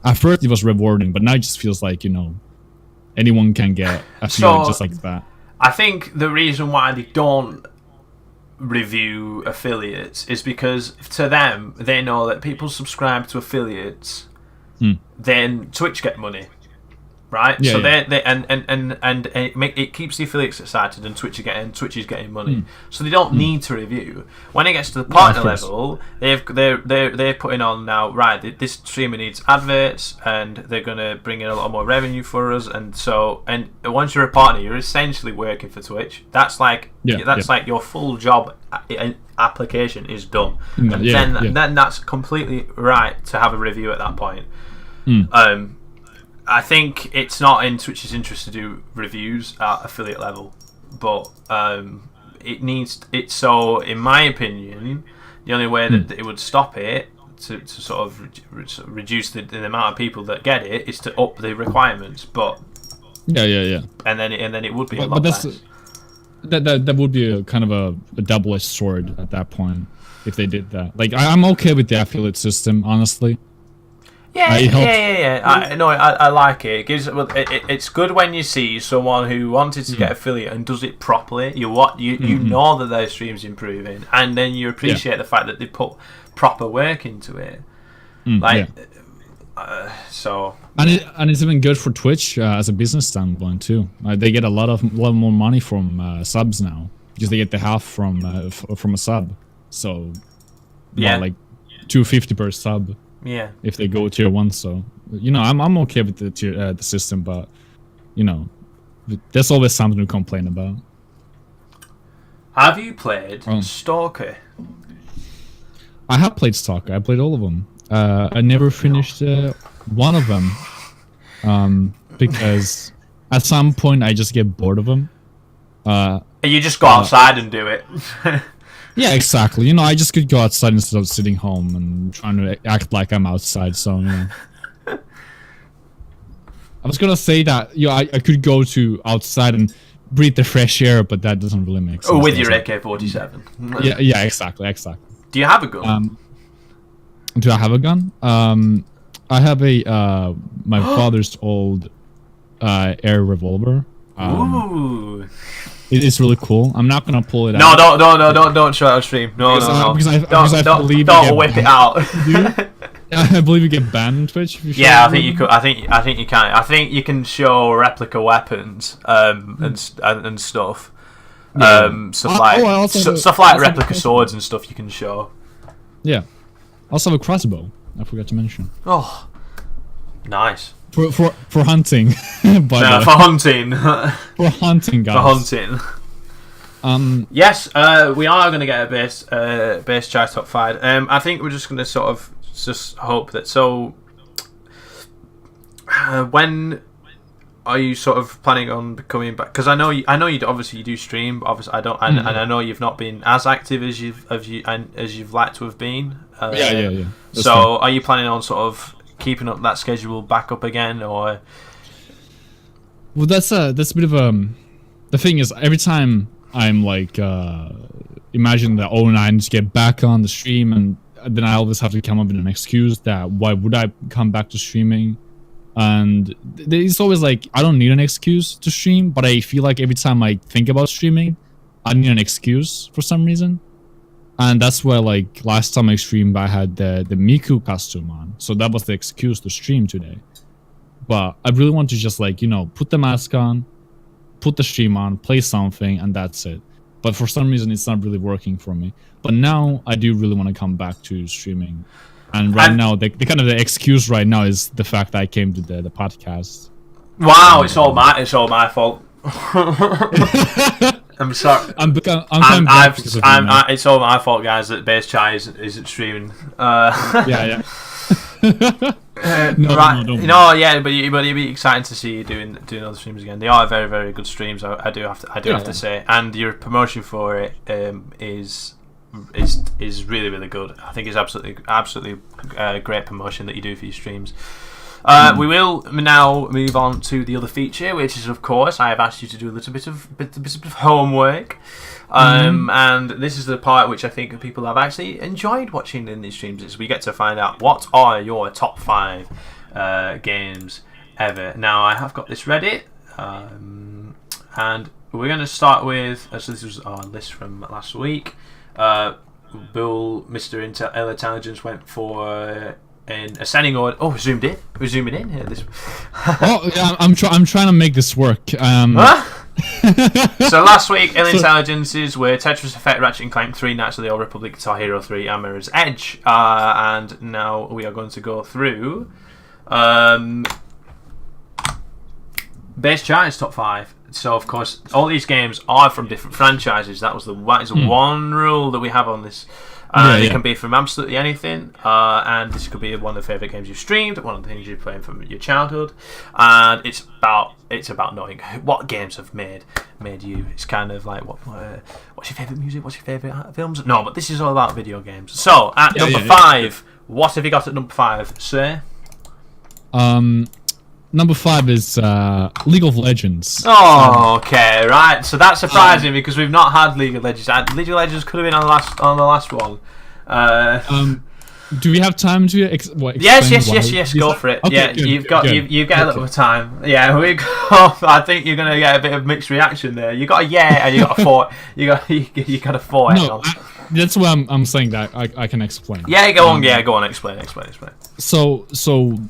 at first it was rewarding, but now it just feels like anyone can get affiliate just like that. I think the reason why they don't review affiliates is because to them they know that people subscribe to affiliates, then Twitch get money. right? Yeah, so yeah. it keeps the affiliates excited, and Twitch is getting money. So they don't need to review. When it gets to the partner course. level, they're putting on now, right? This streamer needs adverts, and they're gonna bring in a lot more revenue for us. And once you're a partner, you're essentially working for Twitch. That's like like your full job application is done. And then that's completely right to have a review at that point. I think it's not in Twitch's interest to do reviews at affiliate level, but so in my opinion, the only way that it would stop it to sort of reduce the amount of people that get it is to up the requirements. But and then it would be a lot less. That would be a kind of a double-edged sword at that point if they did that. Like I'm okay with the affiliate system, honestly. Yeah. I like it. It gives it's good when you see someone who wanted to get affiliate and does it properly. You know that their stream's improving, and then you appreciate the fact that they put proper work into it. So. And it's even good for Twitch as a business standpoint too. They get a lot more money from subs now because they get the half from a sub. So like $2.50 per sub. Yeah. If they go tier 1, so I'm okay with the system, but there's always something to complain about. Have you played Stalker? I have played Stalker. I played all of them. I never finished one of them because at some point I just get bored of them. You just go outside and do it. Yeah, exactly. I just could go outside instead of sitting home and trying to act like I'm outside. So, I was gonna say that I could go to outside and breathe the fresh air, but that doesn't really make sense. Oh, with your AK-47. Yeah, exactly. Do you have a gun? Do I have a gun? I have my father's old air revolver. Ooh. It is really cool. I'm not gonna pull it out. No, don't show it on stream. No. Because I believe don't whip it out. I believe you get banned on Twitch. If you show I think you could. I think you can. I think you can show replica weapons and stuff. Stuff like replica swords and stuff you can show. Yeah. I also have a crossbow. I forgot to mention. Oh, nice. For hunting. For hunting. For hunting, guys. For hunting. Yes, we are going to get a base chai top 5. I think we're just going to sort of just hope that. So, when are you sort of planning on coming back? Because I know you obviously you do stream, but obviously I don't, and I know you've not been as active as you've liked to have been. Yeah. So, are you planning on sort of keeping up that schedule back up again, or? Well, that's a bit of the thing is every time I'm like imagine that I need to get back on the stream, and then I always have to come up with an excuse that why would I come back to streaming, and it's always like I don't need an excuse to stream, but I feel like every time I think about streaming I need an excuse for some reason. And that's why, like, last time I streamed, I had the Miku costume on. So that was the excuse to stream today. But I really want to just, like, put the mask on, put the stream on, play something, and that's it. But for some reason, it's not really working for me. But now, I do really want to come back to streaming. And right now, the kind of the excuse right now is the fact that I came to the podcast. Wow, it's all my fault. I'm sorry. It's all my fault, guys. That Base Chai isn't streaming. Yeah. But it'd be exciting to see you doing other streams again. They are very, very good streams. I do have to say, and your promotion for it is really, really good. I think it's absolutely great promotion that you do for your streams. We will now move on to the other feature, which is, of course, I have asked you to do a little bit of homework, and this is the part which I think people have actually enjoyed watching in these streams. Is we get to find out what are your top 5 games ever. Now I have got this ready, and we're going to start with. So this was our list from last week. Mr. Intelligence went for in ascending order. Oh, we zoomed in. We're zooming in here. This. Oh, yeah, I'm trying to make this work. Huh? So last week, Ill Intelligences were Tetris Effect, Ratchet and Clank 3, Knights of the Old Republic, Guitar Hero 3, and Mirror's Edge. And now we are going to go through Base Charts top 5. So of course, all these games are from different franchises. That is one rule that we have on this. It can be from absolutely anything, and this could be one of the favourite games you've streamed, one of the things you're playing from your childhood, and it's about knowing what games have made you. It's kind of like what's your favourite music, what's your favourite films? No, but this is all about video games. So at number 5, what have you got at number 5, sir? Number 5 is League of Legends. Oh, okay, right. So that's surprising because we've not had League of Legends. League of Legends could have been on the last one. Do we have time to explain? Yes. Go for it. Okay, yeah, good, you've got a little bit of time. Yeah, we go. I think you're gonna get a bit of mixed reaction there. You got a and you got a 4. You got a 4. No, that's why I'm saying that I can explain. Yeah, go on. Go on. Explain. So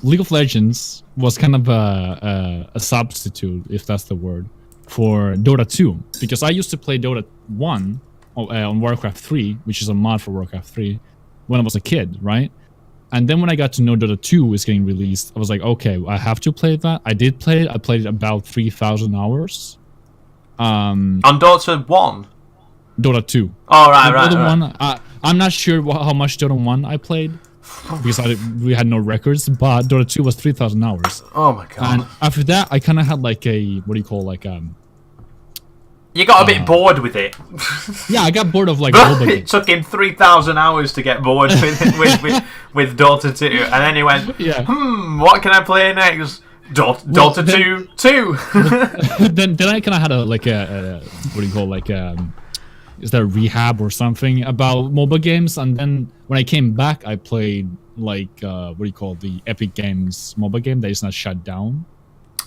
League of Legends was kind of a substitute, if that's the word, for Dota 2, because I used to play Dota 1 on Warcraft 3, which is a mod for Warcraft 3, when I was a kid, right? And then when I got to know Dota 2 was getting released, I was like, okay, I have to play that. I did play it. I played it about 3,000 hours. On Dota 1? Dota 2. Oh, right. Dota 1, I'm not sure how much Dota 1 I played, because we had no records, but Dota 2 was 3,000 hours. Oh my god. And after that, I kind of had like a, you got a bit bored with it. Yeah, I got bored of like it took him 3,000 hours to get bored with Dota 2, and then he went, what can I play next? Dota 2. then I kind of had is there a rehab or something about mobile games? And then when I came back, I played the Epic Games mobile game that is not shut down.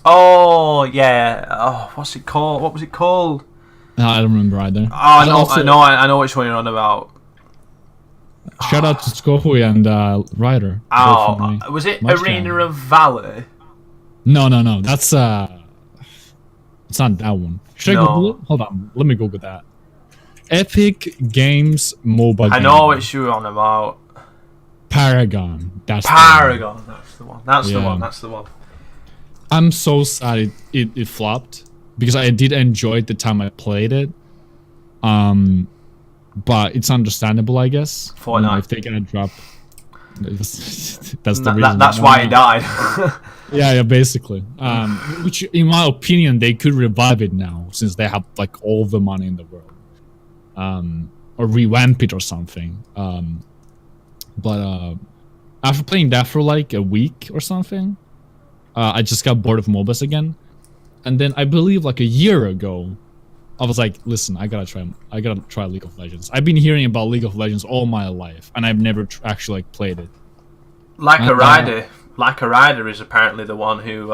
Oh yeah. Oh, what's it called? What was it called? I don't remember either. Oh, I know which one you're on about. Shout out to Skohui and Ryder. Oh, was it Arena of Valor? No. That's it's not that one. Should I Google it? Hold on. Let me Google that. Epic Games mobile game. I know which you're on about. Paragon. That's Paragon. That's the one. That's the one. I'm so sad it flopped, because I did enjoy it the time I played it. But it's understandable, I guess. Fortnite. If they're gonna drop, that's the reason. That's why he died. Yeah, basically. Which, in my opinion, they could revive it now, since they have like all the money in the world. Or revamp it or something. But after playing that for like a week or something, I just got bored of MOBAs again. And then I believe like a year ago, I was like, listen, I gotta try League of Legends. I've been hearing about League of Legends all my life, and I've never actually like played it. Like a Rider is apparently the one who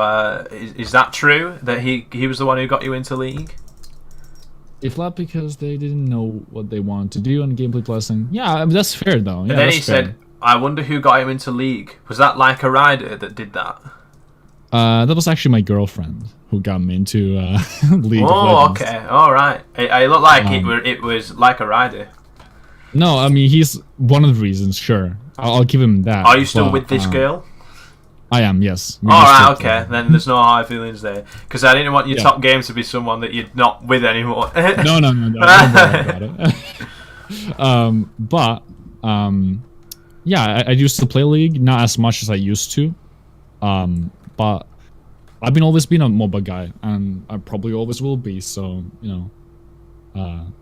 is that true, that he was the one who got you into League? If not because they didn't know what they wanted to do on Gameplay Plus, and yeah, that's fair though. Yeah, and then he said, I wonder who got him into League. Was that Like a Rider that did that? That was actually my girlfriend who got me into League of Legends. Oh, okay. All right. It looked like it was Like a Rider. No, I mean, he's one of the reasons, sure. I'll give him that. Are you still with this girl? I am, yes. Alright, okay. Then there's no hard feelings there. Because I didn't want your top game to be someone that you're not with anymore. No. Don't worry about it. Yeah, I used to play League, not as much as I used to. But I've always been a MOBA guy, and I probably always will be, so, you know.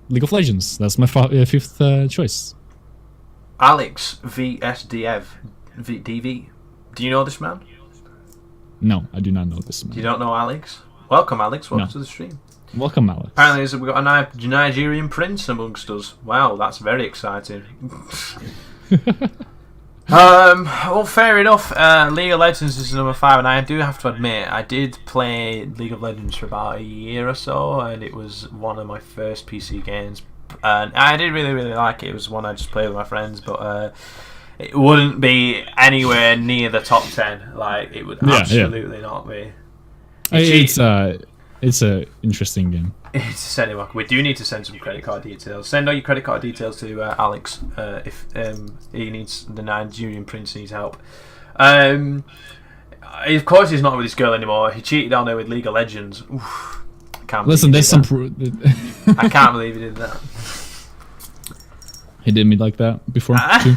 League of Legends, that's my fifth choice. Alex VSDV. DV. Do you know this man? No, I do not know this man. You don't know Alex? Welcome, Alex. Welcome to the stream. Welcome, Alex. Apparently, we've got a Nigerian prince amongst us. Wow, that's very exciting. Well, fair enough. League of Legends is number 5, and I do have to admit, I did play League of Legends for about a year or so, and it was one of my first PC games. And I did really, really like it. It was one I just played with my friends, but it wouldn't be anywhere near the top 10. Like, it would Yeah, absolutely not be. It's a interesting game. We do need to send some credit card details. Send all your credit card details to Alex if he needs the Nigerian prince needs help. Of course, he's not with this girl anymore. He cheated on her with League of Legends. Oof, I can't Listen, believe there's he some. did that. I can't believe he did that. He did me like that before too.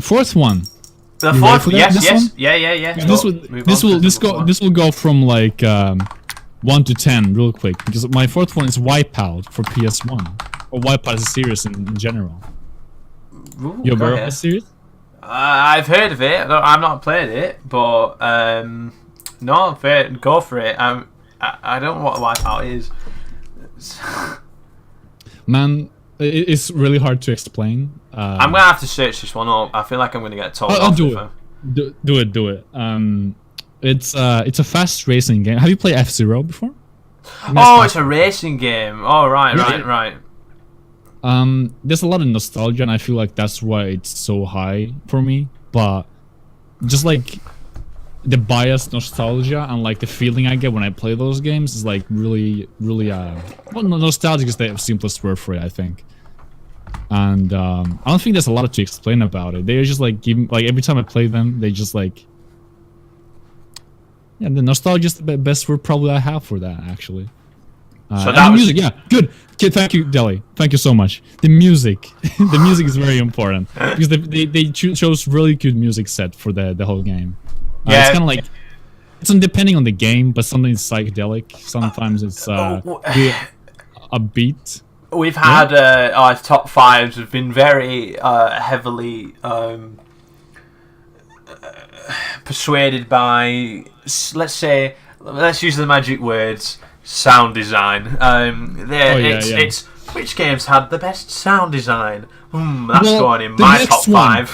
Fourth one. The You ready fourth, for that? yes, This yes, one? yeah. This will go from like 1 to 10 real quick because my fourth one is Wipeout for PS1 or Wipeout as a series in general. You aware of the series? I've heard of it. I've not played it, but no, fair, go for it. I don't know what Wipeout is. Man, it's really hard to explain. I'm gonna have to search this one up. I feel like I'm gonna get told. I'll do it. Do it. It's a fast racing game. Have you played F-Zero before? Oh, it's a racing game. Oh, right. There's a lot of nostalgia, and I feel like that's why it's so high for me. But just like the biased nostalgia and like the feeling I get when I play those games is like really, well, nostalgic is the simplest word for it, I think. And I don't think there's a lot to explain about it. They just like give like every time I play them, they just like. Yeah, the nostalgia is the best word probably I have for that, actually. So and the music, yeah, good. Okay, thank you, Deli. Thank you so much. The music, the music is very important because they chose really good music set for the whole game. Yeah, it's kind of like it's depending on the game, but sometimes it's psychedelic. Sometimes it's a beat. We've had our top fives have been very heavily persuaded by, let's use the magic words, sound design. It's which games had the best sound design. That's going in my top five.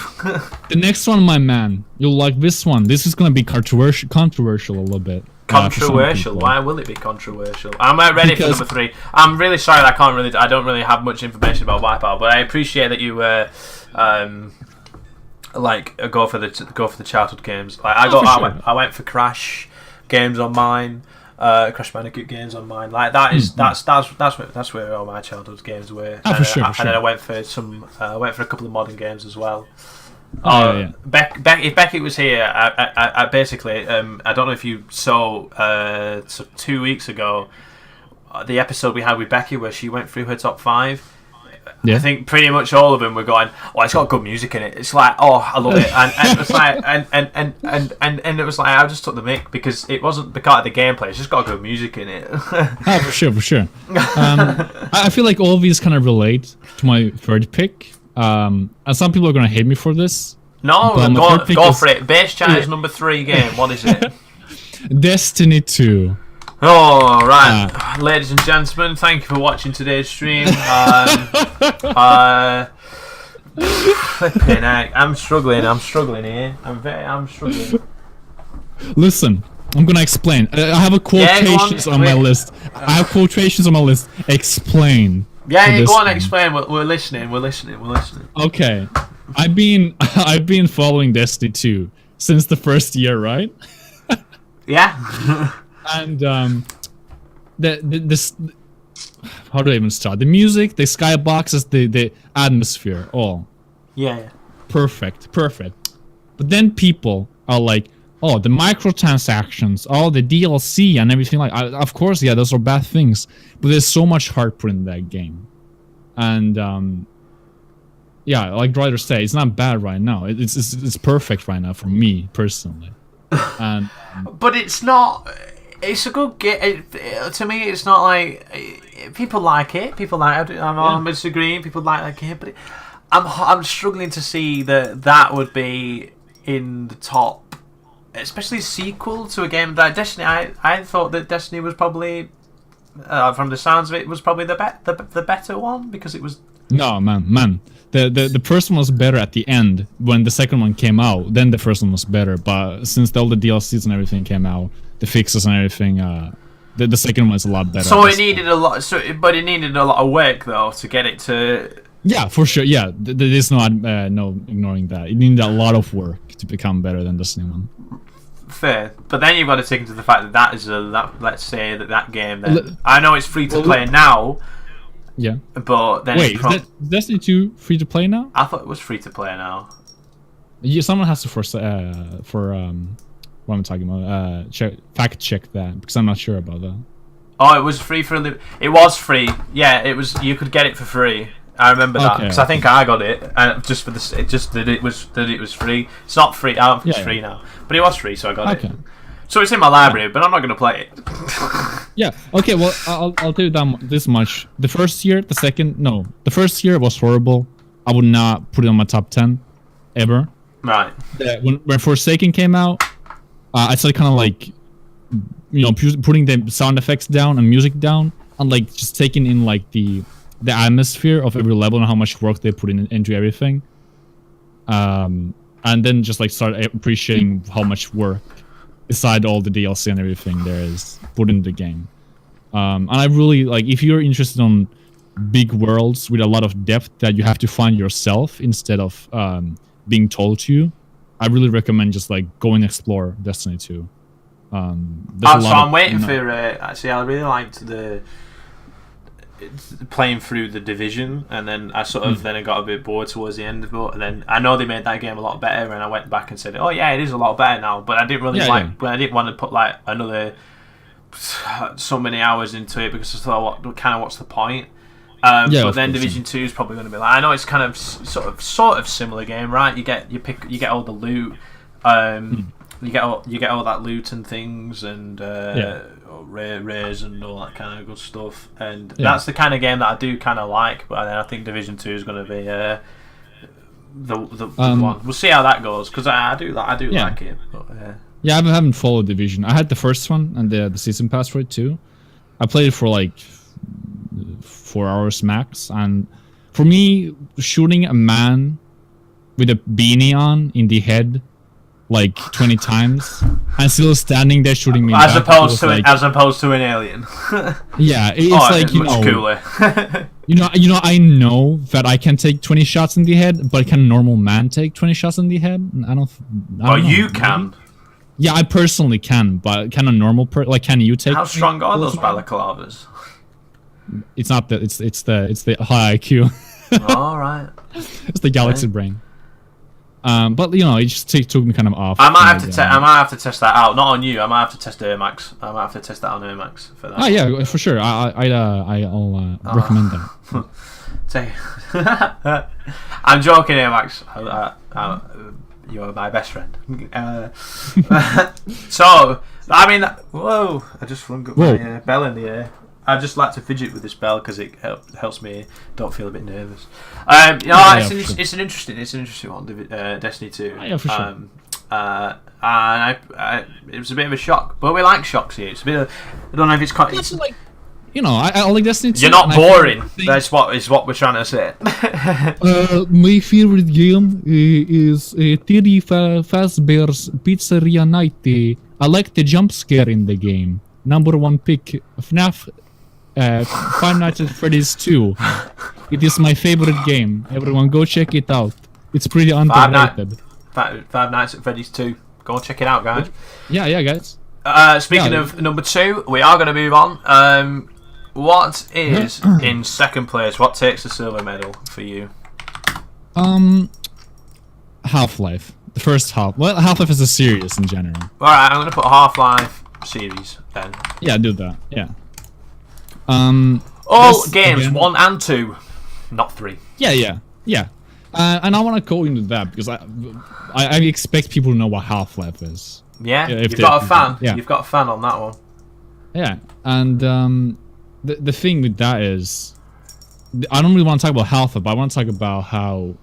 The next one, my man, you'll like this one. This is gonna be controversial a little bit. Controversial? Why will it be controversial? I'm ready for number 3. I'm really sorry that I don't really have much information about Wipeout, but I appreciate that you go for the childhood games. Like I went for Crash games on mine, Crash Bandicoot games on mine. Like that's where all my childhood games were. For sure. And then I went for a couple of modern games as well. Yeah. If Becky was here, I basically I don't know if you saw 2 weeks ago the episode we had with Becky where she went through her top 5. Yeah. I think pretty much all of them were going, oh, it's got good music in it. It's like, oh, I love it, and it's like, and it was like, I just took the mic because it wasn't because of the gameplay. It's just got good music in it. For sure. I feel like all of these kind of relate to my third pick. And some people are gonna hate me for this. No, go for it. Base Challenge number 3 game. What is it? Destiny 2. Oh, right. Ladies and gentlemen, thank you for watching today's stream. Flipping heck. I'm struggling here. I'm struggling. Listen, I'm gonna explain. I have quotations on my list. I have quotations on my list. Explain. Yeah, go on, explain. We're listening. Okay. I've been following Destiny 2 since the first year, right? Yeah. And this, how do I even start? The music, the skyboxes, the atmosphere, all. Yeah. Perfect. But then people are like, oh, the microtransactions, oh, the DLC and everything like. Of course, yeah, those are bad things. But there's so much heart put in that game, and yeah, like Ryder said, it's not bad right now. It's perfect right now for me personally. And but it's not. It's a good game. To me, it's not like people like it. People like it. I'm disagreeing. People like that game, but I'm struggling to see that would be in the top, especially sequel to a game like Destiny. I thought that Destiny was probably, from the sounds of it, was probably the better one because it was. No, man. The first one was better at the end when the second one came out. Then the first one was better, but since all the DLCs and everything came out, the fixes and everything, the second one is a lot better. So it needed a lot. But it needed a lot of work though to get it to Yeah, for sure. Yeah, there's no ignoring that. It needed a lot of work to become better than Destiny 1. Fair, but then you've got to take into the fact that that is let's say that game. Then I know it's free to play now, Yeah. but then Wait, is Destiny 2 free to play now? I thought it was free to play now. Yeah, someone has to what I'm talking about. Fact check that because I'm not sure about that. Oh, it was free for it was free. Yeah, it was. You could get it for free. I remember that Okay. because I think I got it just for this. It just that it was free. It's not free. I don't think it's Yeah, free now, but it was free, so I got Okay. it. So it's in my library, but I'm not going to play it. Yeah. Okay. Well, I'll tell you this much. The first year was horrible. I would not put it on my top 10 ever. Right. When Forsaken came out, I started kind of like, putting the sound effects down and music down, and like just taking in like the atmosphere of every level and how much work they put into everything. And then just like start appreciating how much work, beside all the DLC and everything there is put into the game. And I really like, if you're interested on big worlds with a lot of depth that you have to find yourself instead of being told to, I really recommend just like go and explore Destiny 2. So I'm waiting for. Actually, I really liked playing through the Division, and then I sort of then I got a bit bored towards the end of it. And then I know they made that game a lot better, and I went back and said, "Oh yeah, it is a lot better now." But I didn't really But I didn't want to put like another so many hours into it because I thought, what's the point? But then Division 2 is probably going to be like, I know it's kind of sort of similar game, right? You get all the loot. You get all that loot and things, and rares and all that kind of good stuff, and that's the kind of game that I do kind of like. But then I think Division 2 is going to be the one. We'll see how that goes because I do like it. But, yeah, I haven't followed Division. I had the first one and the season pass for it too. I played it for like 4 hours max, and for me, shooting a man with a beanie on in the head like 20 times and still standing there shooting me as opposed to an alien. Yeah, it's much cooler. I know that I can take 20 shots in the head, but can a normal man take 20 shots in the head? I don't know. You can. Yeah, I personally can, but can a normal can you take? How strong are those balaclavas? It's not that. It's the high IQ. All right. It's the galaxy brain. But it just took me kind of off. I might have to test that out. Not on you. I might have to test Ermax. I might have to test that on Ermax for that. Oh yeah, for sure. I'll recommend that. I'm joking, Ermax. You're my best friend. So I mean, whoa! I just flung up my bell in the air. I just like to fidget with this bell because it helps me don't feel a bit nervous. It's an interesting one, Destiny 2. Yeah, for sure. And it was a bit of a shock, but we like shocks here. It's a bit of, I don't know if it's quite. It's like, I like Destiny 2. You're not boring. That's what we're trying to say. My favorite game is Teddy Fazbear's Pizzeria Night. I like the jump scare in the game. Number 1 pick, FNAF. Five Nights at Freddy's 2. It is my favorite game. Everyone go check it out. It's pretty underrated. Five Nights at Freddy's 2. Go check it out, guys. Yeah, guys. Speaking of number 2, we are going to move on. What is in second place? What takes the silver medal for you? Half-Life. The first half. Well, Half-Life is a series in general. Alright, I'm going to put Half-Life series then. Yeah, do that. Yeah. All games, again, 1 and 2, not 3. Yeah. And I want to go into that because I expect people to know what Half-Life is. Yeah, you've got a fan. Yeah. You've got a fan on that one. Yeah, and the thing with that is, I don't really want to talk about Half-Life, but I want to talk about how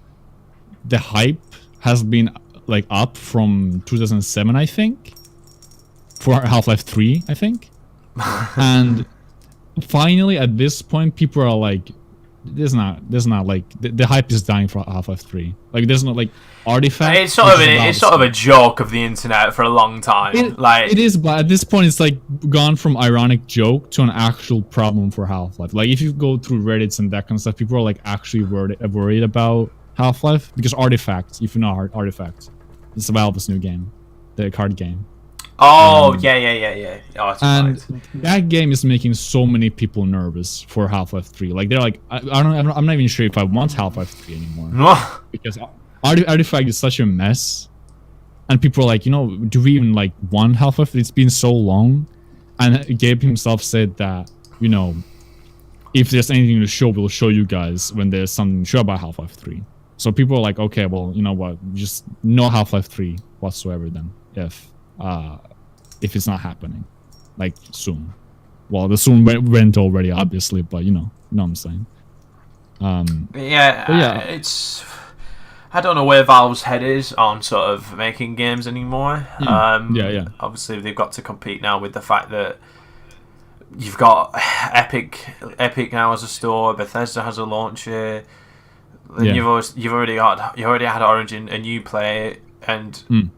the hype has been like up from 2007, I think, for Half-Life 3, I think, and finally at this point people are like there's not like the hype is dying for Half-Life 3. Like there's no like artifact. It's sort of a joke of the internet for a long time. It is, but at this point, it's like gone from ironic joke to an actual problem for Half-Life. Like if you go through Reddits and that kind of stuff, people are like actually worried about Half-Life because Artifact, if you know Artifact, it's Valve's new game, the card game. Oh yeah. Oh, and right. that game is making so many people nervous for Half-Life 3. Like they're like, I'm not even sure if I want Half-Life 3 anymore because Artifact is such a mess, and people are like, do we even like want Half-Life? It's been so long, and Gabe himself said that if there's anything to show, we'll show you guys when there's something to show about Half-Life 3. So people are like, okay, well, you know what, just no Half-Life 3 whatsoever then if it's not happening, like soon. Well, the soon went already, obviously, but you know what I'm saying. It's. I don't know where Valve's head is on sort of making games anymore. Obviously, they've got to compete now with the fact that you've got Epic now as a store, Bethesda has a launcher. Then you've already had Origin and Uplay and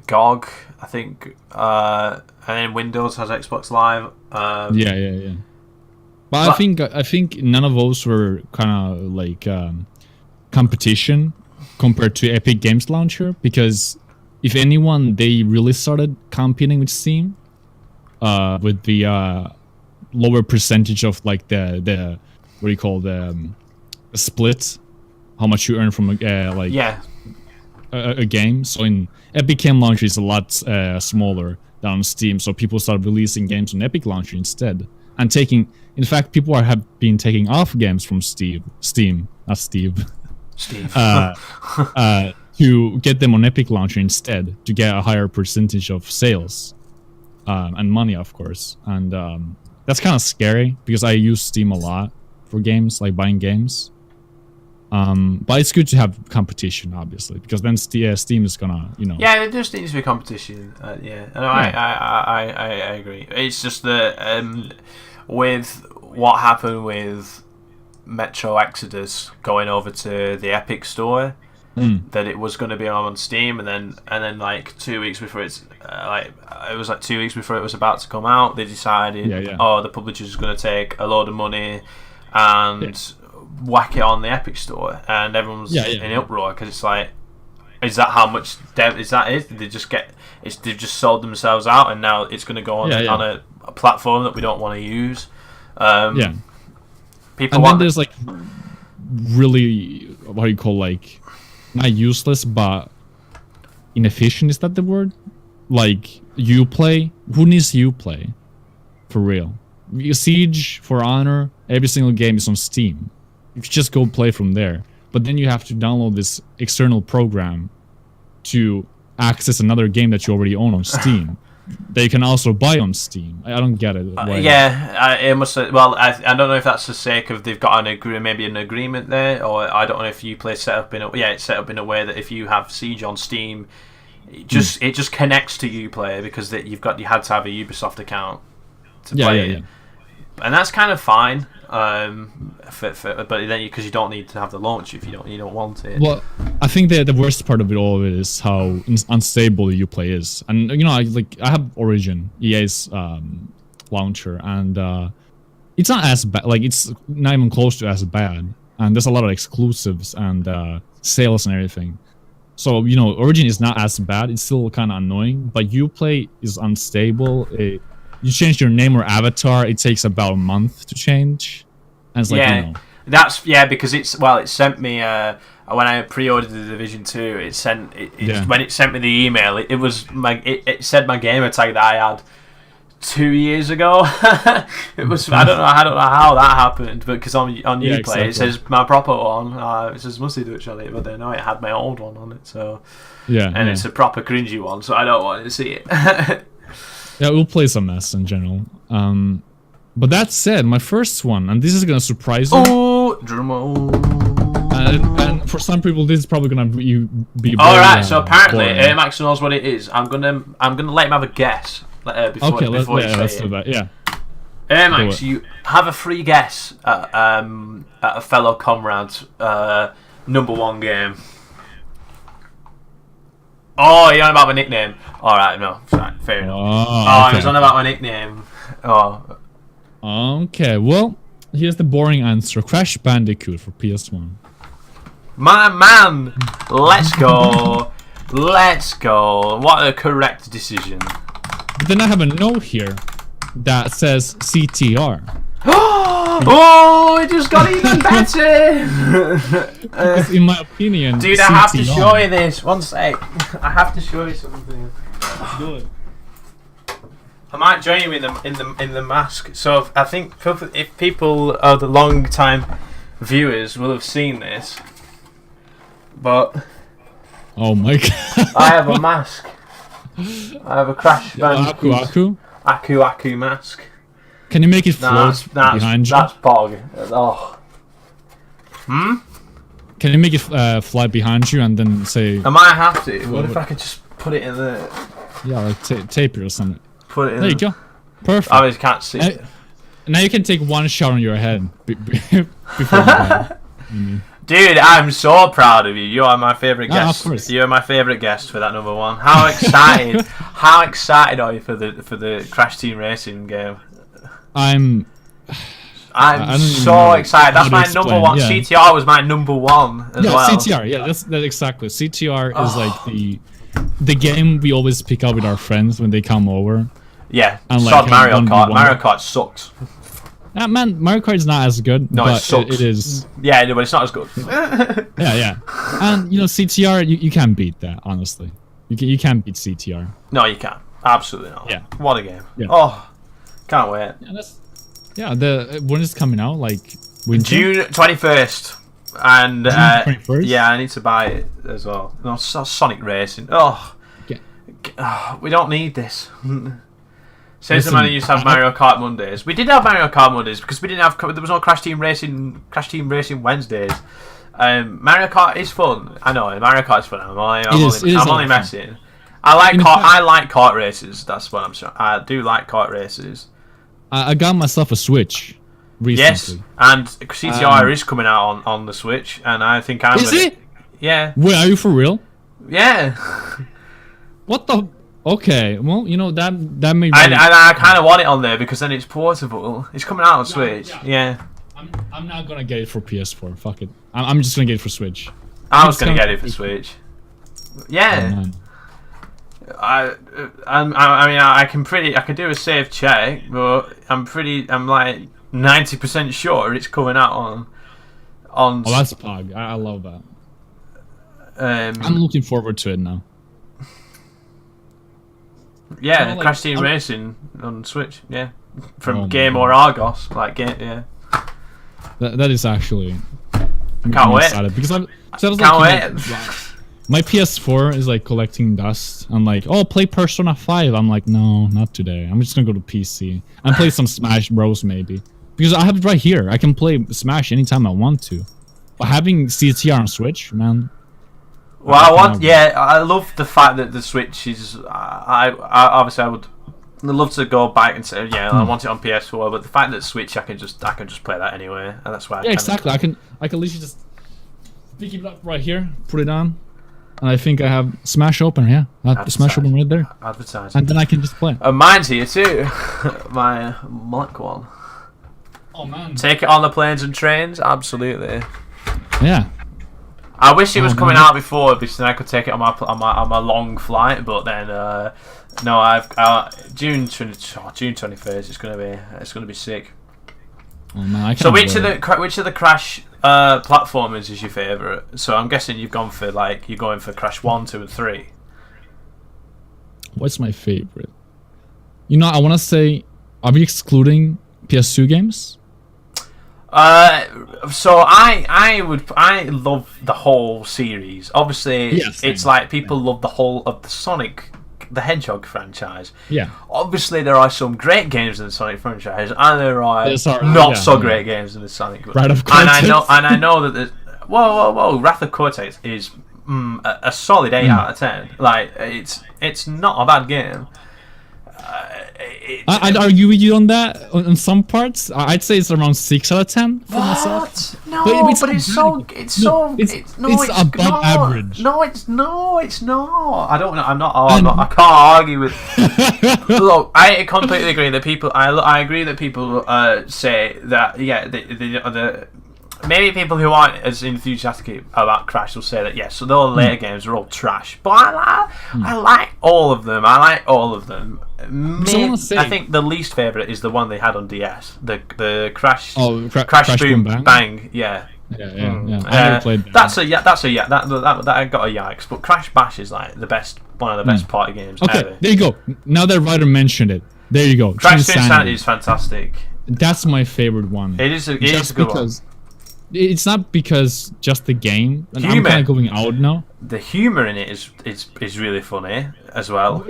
GOG, I think, and then Windows has Xbox Live. But I think none of those were kind of like competition compared to Epic Games Launcher, because if anyone, they really started competing with Steam with the lower percentage of like the what do you call the split, how much you earn from a game. So in Epic Game Launcher is a lot smaller than on Steam, so people started releasing games on Epic Launcher instead, and in fact, people have been taking off games from Steam, not Steve, to get them on Epic Launcher instead to get a higher percentage of sales and money, of course. And that's kind of scary because I use Steam a lot for games, like buying games. But it's good to have competition, obviously, because then Steam is gonna, Yeah, there just needs to be competition. I agree. It's just that with what happened with Metro Exodus going over to the Epic Store, that it was going to be on Steam, and then like 2 weeks before it was like 2 weeks before it was about to come out, they decided, the publisher's going to take a load of money and whack it on the Epic Store, and everyone's in uproar because it's like, is that how much is that? Did they just they've just sold themselves out, and now it's going to go on a platform that we don't want to use. People and then there's like really, what do you call, like, not useless but inefficient, is that the word? Like Uplay, who needs Uplay for real? Siege, For Honor, every single game is on Steam. You can just go play from there, but then you have to download this external program to access another game that you already own on Steam. They can also buy on Steam. I don't get it. It must. Well, I don't know if that's the sake of they've got maybe an agreement there, or I don't know if Uplay set up it's set up in a way that if you have Siege on Steam, it just connects to Uplay because you had to have a Ubisoft account to play it, and that's kind of fine. But then because you don't need to have the launch if you don't want it. Well, I think the worst part of it all is how unstable Uplay is, and I have Origin, EA's launcher, and it's not as bad. Like, it's not even close to as bad, and there's a lot of exclusives and sales and everything. So Origin is not as bad. It's still kind of annoying, but Uplay is unstable. You change your name or avatar, it takes about a month to change. And it's like, that's because it sent me when I pre-ordered the Division 2, when it sent me the email, it said my gamer tag that I had 2 years ago. It was I don't know how that happened, but because on Uplay exactly. It says my proper one. It says Musty Dutch on it, but then it had my old one on it. So it's a proper cringy one, so I don't want to see it. Yeah, Uplay's a mess in general. But that said, my first one, and this is gonna surprise you. Oh, drum roll. And for some people, this is probably gonna be. All right, so apparently, Max knows what it is. I'm gonna let him have a guess before let's do that. Yeah. Max, you have a free guess at a fellow comrade's number one game. Oh, you're on about my nickname. Alright, no. Sorry, fair enough. Oh, he was on about my nickname. Oh. Okay, well, here's the boring answer. Crash Bandicoot for PS1. My man! Let's go. Let's go. What a correct decision. But then I have a note here that says CTR. Oh, it just got even better! Because in my opinion, Dude, I have to show you this. One sec. I have to show you something. Do it. I might join you in the mask. So I think if people are the long time viewers will have seen this, but Oh my god. I have a mask. I have a Crash Bandicoot Aku. Aku mask. Can you make it float behind you? That's Pog. Oh. Can you make it fly behind you and then say, I might have to. What if I could just put it in the... yeah, like tape it or something? Put it in There you go. Perfect. I just can't see it. Now you can take one shot on your head before you die. Dude, I'm so proud of you. You are my favourite Ah, guest. of course. You're my favourite guest for that number one. How excited! How excited are you for the Crash Team Racing game? I'm I don't even so know excited. That's how to my explain, number one. yeah. CTR was my number one as well. CTR. Yeah, that's exactly. CTR is like the game we always pick up with our friends when they come over. Yeah, And like sod Mario have Kart. 1v1. Mario Kart sucks. Man, Mario Kart is not as good. No, but it sucks. it is. Yeah, but it's not as good. Yeah. And you know, CTR, you can't beat that. Honestly, you can't beat CTR. No, you can't. Absolutely not. Yeah. What a game. Yeah. Oh, can't wait. Yeah, when is it coming out? Like winter? June 21st. And 21st? yeah, I need to buy it as well. No, Sonic Racing. Oh, we don't need this. Says the man who used to have Mario Kart Mondays. We did have Mario Kart Mondays because we didn't have. There was no Crash Team Racing Wednesdays. Mario Kart is fun. I know Mario Kart is fun. I'm only messing. I like kart races. That's what I'm saying. I do like kart races. I got myself a Switch recently. Yes, and CTR is coming out on the Switch, and I think I'm. Is it? Yeah. Wait, are you for real? Yeah. What the? Okay, well, you know that may. And I kind of want it on there because then it's portable. It's coming out on Switch. Yeah. I'm not gonna get it for PS4. Fuck it. I'm just gonna get it for Switch. I was gonna get it for Switch. Yeah. Oh, I can do a safe check, but I'm like 90% sure it's coming out on. Oh, that's Pog. I love that. I'm looking forward to it now. Yeah, like, Crash Team Racing on Switch. Yeah, from Oh Game my or Argos, like game. Yeah, That is actually. can't wait. Because I was Can't like, wait. My PS4 is like collecting dust. I'm like, oh, play Persona 5. I'm like, no, not today. I'm just gonna go to PC and play some Smash Bros. Maybe because I have it right here. I can play Smash anytime I want to. But having CTR on Switch, man. Well, I love the fact that the Switch is. I obviously I would love to go back and say, yeah, I want it on PS4, but the fact that Switch, I can just play that anyway, and that's why. Yeah, exactly. I can literally just pick it up right here, put it on, and I think I have Smash open. Yeah, Smash open right there, Advertising. and then I can just play. Mine's here too. My Black one. Oh man. Take it on the planes and trains. Absolutely. Yeah. I wish it was coming man. out before because then I could take it on my long flight. But then no, I've June 21st. It's gonna be sick. Oh man. I So can't which of the Crash platformers is your favourite? So I'm guessing you're going for Crash 1, 2, and 3. What's my favorite? You know, I want to say, are we excluding PS2 games? So I love the whole series. Obviously, Yes, it's like people love the whole of the Sonic the Hedgehog franchise. Yeah. Obviously, there are some great games in the Sonic franchise, and there are Yes, are- not yeah, so yeah. great games in the Sonic. Right, of And I Cortex. know that there's whoa, Wrath of Cortex is a solid 8 out of 10. Like it's not a bad game. I'd argue with you on that. On some parts, I'd say it's around 6 out of 10 for myself. What? No, But it's but it's not so, bad. it's so, It's above not. average. No, it's not. I don't know. I'm not. Oh, I'm not. I can't argue with. Look, I completely agree that people. I agree that people say that. Yeah, the maybe people who aren't as enthusiastic about Crash will say that yes, so the later games are all trash. But I like all of them. I like all of them. I think the least favourite is the one they had on DS. The Crash. Oh, Crash Boom Bang. Yeah. Yeah. I never played that. That's a that I got a yikes. But Crash Bash is like one of the best party games Okay, ever. there you go. Now that Ryder mentioned it, there you go. Crash to Insanity is fantastic. That's my favorite one. It is a good one. It's not because just the game. And I'm Humour. kind of going out now. The humour in it is really funny as well.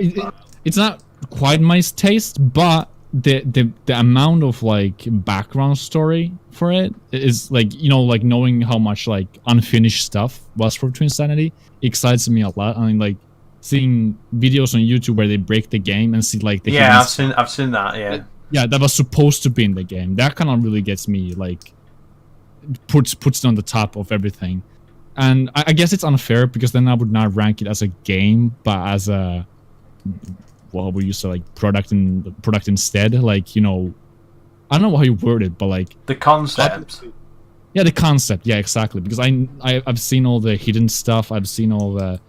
It's not quite my taste, but the amount of like background story for it is like, you know, like knowing how much like unfinished stuff was for Twin Sanity excites me a lot. I mean, like seeing videos on YouTube where they break the game and see like the hidden I've seen that. Yeah, that was supposed to be in the game. That kind of really gets me like puts it on the top of everything. And I guess it's unfair because then I would not rank it as a game, but as a we used to like product instead. Like, you know, I don't know how you word it, but like The concept. yeah, the concept. Yeah, exactly. Because I've seen all the hidden stuff. I've seen all the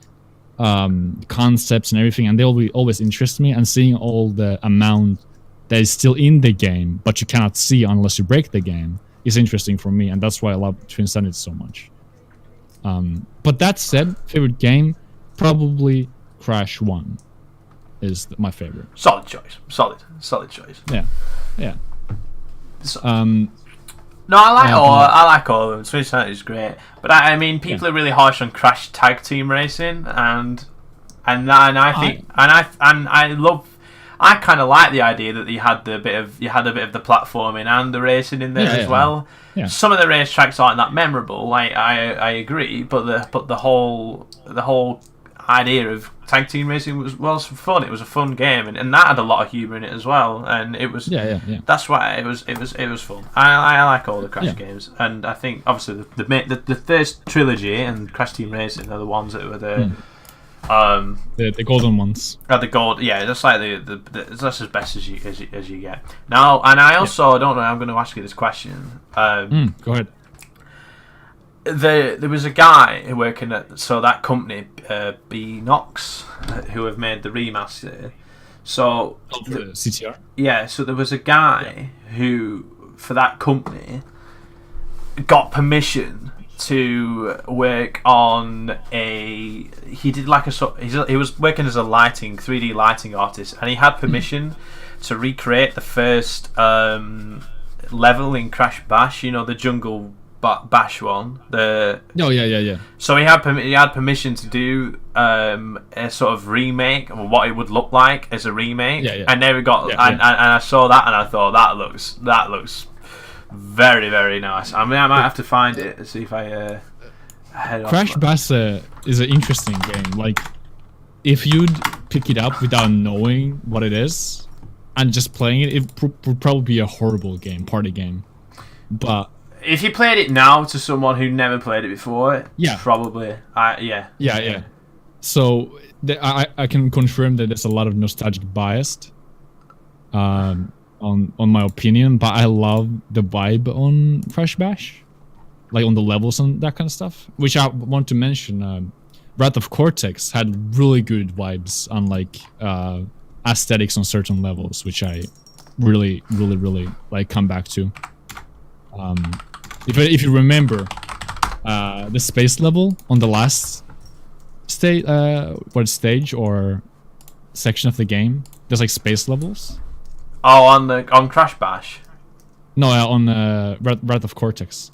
concepts and everything, and they always interest me. And seeing all the amount that is still in the game, but you cannot see unless you break the game, is interesting for me, and that's why I love Twin Sanity so much. But that said, favorite game, probably Crash 1 is my favorite. Solid choice. Solid choice. Yeah. So- Um, No, I like all of them. Twin Sanity is great, but I mean, people are really harsh on Crash Tag Team Racing, and I think I love. I kind of like the idea that you had a bit of the platforming and the racing in there as well. Yeah. Some of the racetracks aren't that memorable. I agree, but the whole idea of tag team racing was fun. It was a fun game, and that had a lot of humour in it as well. And it was yeah. That's why it was fun. I like all the Crash games, and I think obviously the first trilogy and Crash Team Racing are the ones that were the. The golden ones. The gold, yeah, that's like that's as best as you get. Now, and I also don't know. I'm going to ask you this question. Go ahead. There was a guy working at that company, Beenox, who have made the remaster. So The CTR. yeah, so there was a guy who, for that company, got permission to work on he was working as a 3D lighting artist, and he had permission to recreate the first level in Crash Bash, you know, the jungle bash one. Yeah. So he had permission to do a sort of remake of what it would look like as a remake. Yeah. And there we got and I saw that and I thought that looks very, very nice. I mean, I might have to find it and see if I head off. Crash Bash is an interesting game. Like, if you'd pick it up without knowing what it is and just playing it, it would probably be a horrible party game. But if you played it now to someone who never played it before, Yeah. probably. Yeah. So I can confirm that there's a lot of nostalgic bias on my opinion, but I love the vibe on Crash Bash, like on the levels and that kind of stuff. Which I want to mention, Wrath of Cortex had really good vibes on like aesthetics on certain levels, which I really like come back to. If you remember the space level on the last stage or section of the game, there's like space levels. Oh, on Crash Bash. No, on Wrath of Cortex.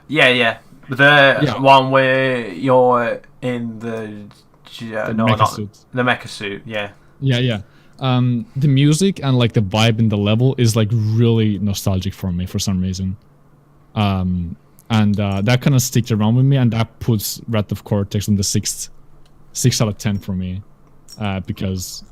Yeah. The one where you're in the mecha suit. The mecha suit. Yeah. Yeah. The music and like the vibe in the level is like really nostalgic for me for some reason. And that kind of sticks around with me, and that puts Wrath of Cortex on the 6 out of 10 for me, because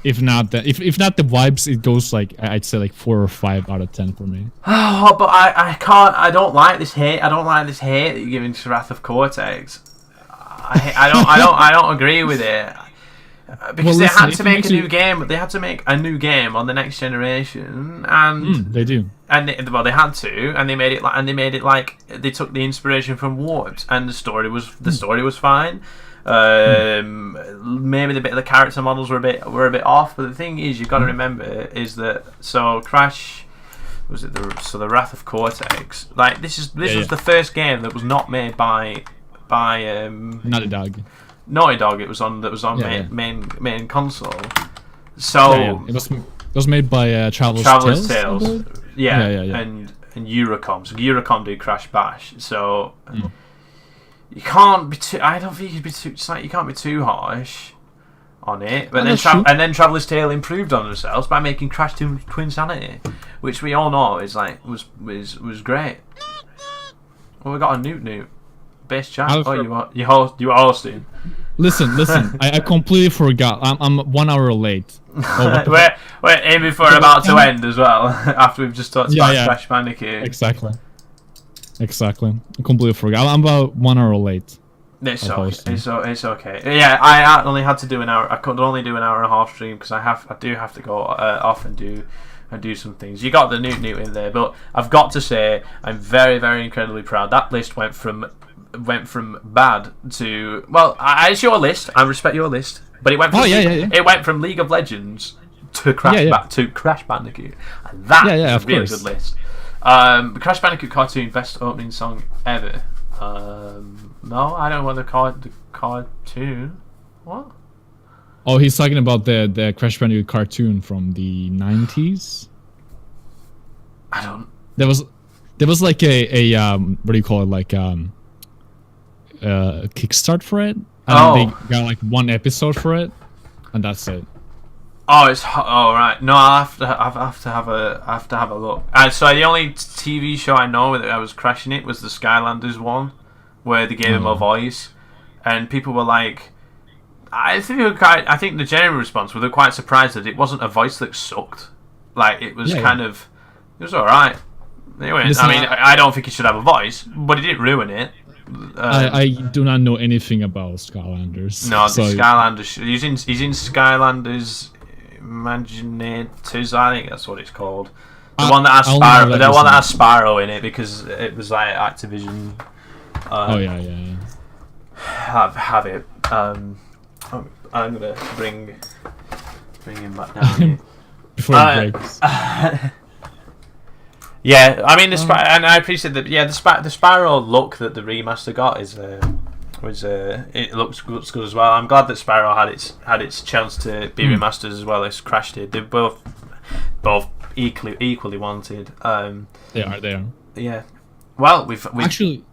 If not the the vibes, it goes like I'd say like 4 or 5 out of 10 for me. Oh, but I can't. I don't like this hate. I don't like this hate that you're giving to Wrath of Cortex. I don't agree with it. Because they had to make a new game. They had to make a new game on the next generation, and They do. and they had to, and they made it like they took the inspiration from Warped, and the story was fine. Maybe the character models were a bit off, but the thing is, you've got to remember is that Crash was it the Wrath of Cortex. Like this was the first game that was not made by Naughty Dog. Naughty Dog. It was on main console. So It was made by Traveller's Tales. I Tales. believe? Yeah. Yeah. And Eurocom. So Eurocom do Crash Bash. So you can't be too. I don't think you'd be too. It's like you can't be too harsh on it. But then Traveller's Tale improved on themselves by making Crash Twinsanity, which we all know is like was great. Well, we got a Newt. Best chat. You are hosting. Listen. I completely forgot. I'm 1 hour late. We're aiming for about to end as well after we've just talked about Crash Bandicoot. Exactly. I completely forgot. I'm about 1 hour late. It's okay. It's okay. Yeah, I only had to do an hour. I could only do an hour and a half stream because I do have to go off and do some things. You got the Newt in there, but I've got to say I'm very, very incredibly proud. That list went from bad to it's your list. I respect your list, but it went from it went from League of Legends to Crash Bandicoot. And that is a really good list. Crash Bandicoot cartoon best opening song ever. No, I don't want to call it the cartoon. What? Oh, he's talking about the Crash Bandicoot cartoon from the 90s. I don't. There was like a what do you call it, like kickstart for it, and they got like 1 episode for it, and that's it. Oh, right. No, I have to have a look. So the only TV show I know that I was crashing it was the Skylanders one, where they gave him a voice, and people were like, I think the general response was they're quite surprised that it wasn't a voice that sucked. Like it was it was all right. Anyway, Listen, I don't think he should have a voice, but he didn't ruin it. I do not know anything about Skylanders. No, the Skylanders. He's in Skylanders Imaginators. I think that's what it's called. The one that has Spyro. The one that has Spyro in it because it was like Activision. Have it. I'm gonna bring him back down here. Before he breaks. Yeah, I mean, and I appreciate that. Yeah, the Spyro look that the remaster got it looks good as well. I'm glad that Spyro had its chance to be remastered as well as Crash did. They both equally wanted. They are. Yeah. Well, we've actually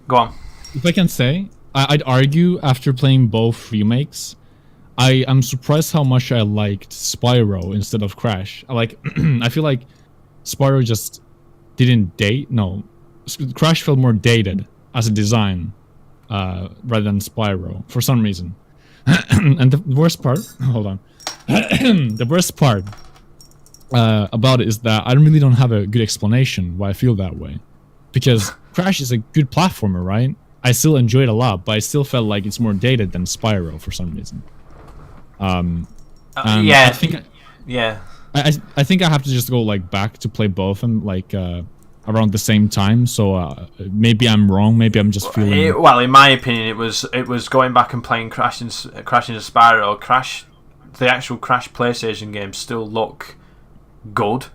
go on. If I can say, I'd argue after playing both remakes, I am surprised how much I liked Spyro instead of Crash. I feel like Spyro just didn't date. No, Crash felt more dated as a design rather than Spyro for some reason. And the worst part, hold on, the worst part about it is that I really don't have a good explanation why I feel that way. Because Crash is a good platformer, right? I still enjoy it a lot, but I still felt like it's more dated than Spyro for some reason. I think I have to just go like back to play both and like around the same time. So maybe I'm wrong. Maybe I'm just feeling. In my opinion, it was going back and playing Crash and Spyro. The actual Crash PlayStation games still look good.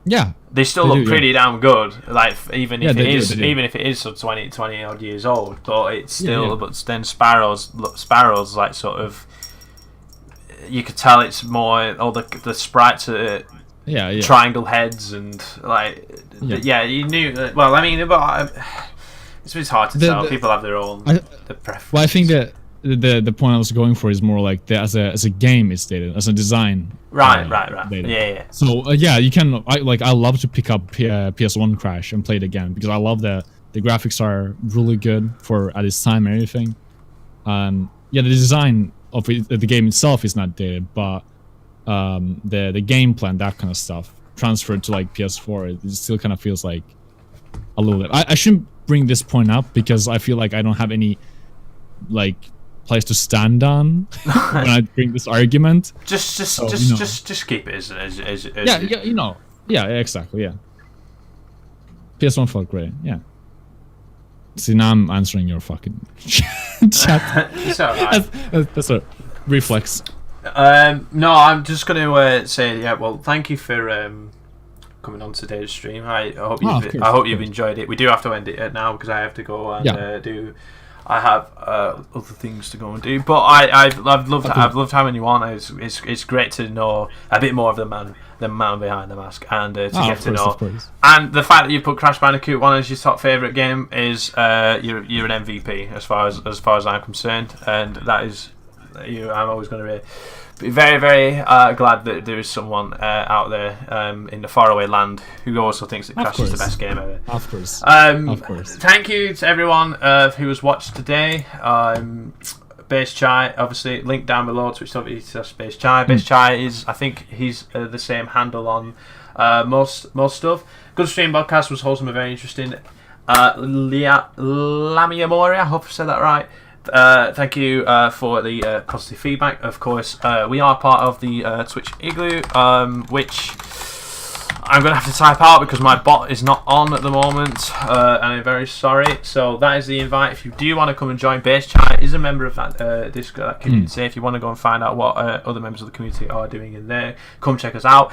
Yeah, they still look pretty damn good. Like even if it is 20 odd years old, but it's still. But then Spyro's like sort of. You could tell it's more the sprites are triangle heads and you knew. Well, I mean, but it's hard to tell. People have their own preferences. Well, I think that the point I was going for is more like as a game it's dated, as a design. Right. Dated. Yeah. So you can. I love to pick up PS1 Crash and play it again because I love the graphics are really good at this time and everything. The design of the game itself is not dated, but the game plan, that kind of stuff, transferred to like PS4, it still kind of feels like a little bit. I shouldn't bring this point up because I feel like I don't have any like place to stand on when I bring this argument. Just keep it as Yeah, exactly, yeah. PS1 felt great, yeah. See, now I'm answering your fucking chat. It's alright. That's a reflex. No, I'm just going to say, yeah. Well, thank you for coming on today's stream. I hope you've enjoyed it. We do have to end it now because I have to go and do. I have other things to go and do, but I've loved having you on. It's great to know a bit more of the man behind the mask, and to get to know. And the fact that you put Crash Bandicoot 1 as your top favorite game is you're an MVP as far as I'm concerned, and that is you. I'm always going to be very, very glad that there is someone out there in the faraway land who also thinks that Crash is the best game ever. Of course. Of course. Thank you to everyone who has watched today. Base Chai, obviously, link down below, twitch.tv/Base Chai. Base Chai is, I think, he's the same handle on most stuff. Good Stream Podcast was wholesome and very interesting. Lamia Mori, I hope I said that right. Thank you for the positive feedback. Of course, we are part of the Twitch Igloo, which I'm going to have to type out because my bot is not on at the moment, and I'm very sorry. So that is the invite. If you do want to come and join, Base Chat is a member of that community. If you want to go and find out what other members of the community are doing in there, come check us out.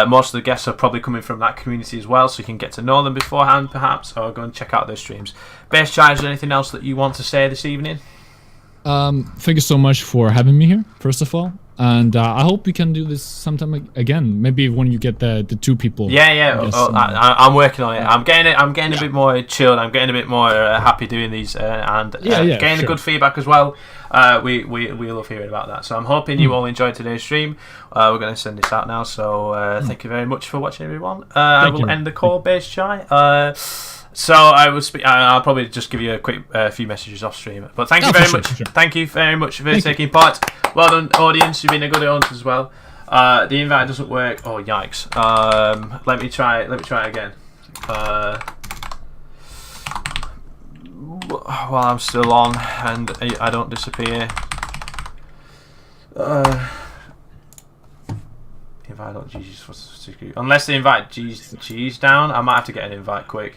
Most of the guests are probably coming from that community as well, so you can get to know them beforehand, perhaps, or go and check out their streams. Base Chat, is there anything else that you want to say this evening? Thank you so much for having me here, first of all. And I hope we can do this sometime again. Maybe when you get the two people. Yeah. I'm working on it. I'm getting a bit more chilled. I'm getting a bit more happy doing these and getting good feedback as well. We love hearing about that. So I'm hoping you all enjoyed today's stream. We're going to send this out now. So thank you very much for watching, everyone. I will end the call, Base Chai. So I will speak. I'll probably just give you a quick few messages off stream. But thank you very much. Sure. Thank you very much for taking part. Well done, audience. You've been a good audience as well. The invite doesn't work. Oh yikes! Let me try again. While I'm still on and I don't disappear. Invite.g's unless they invite G's down, I might have to get an invite quick.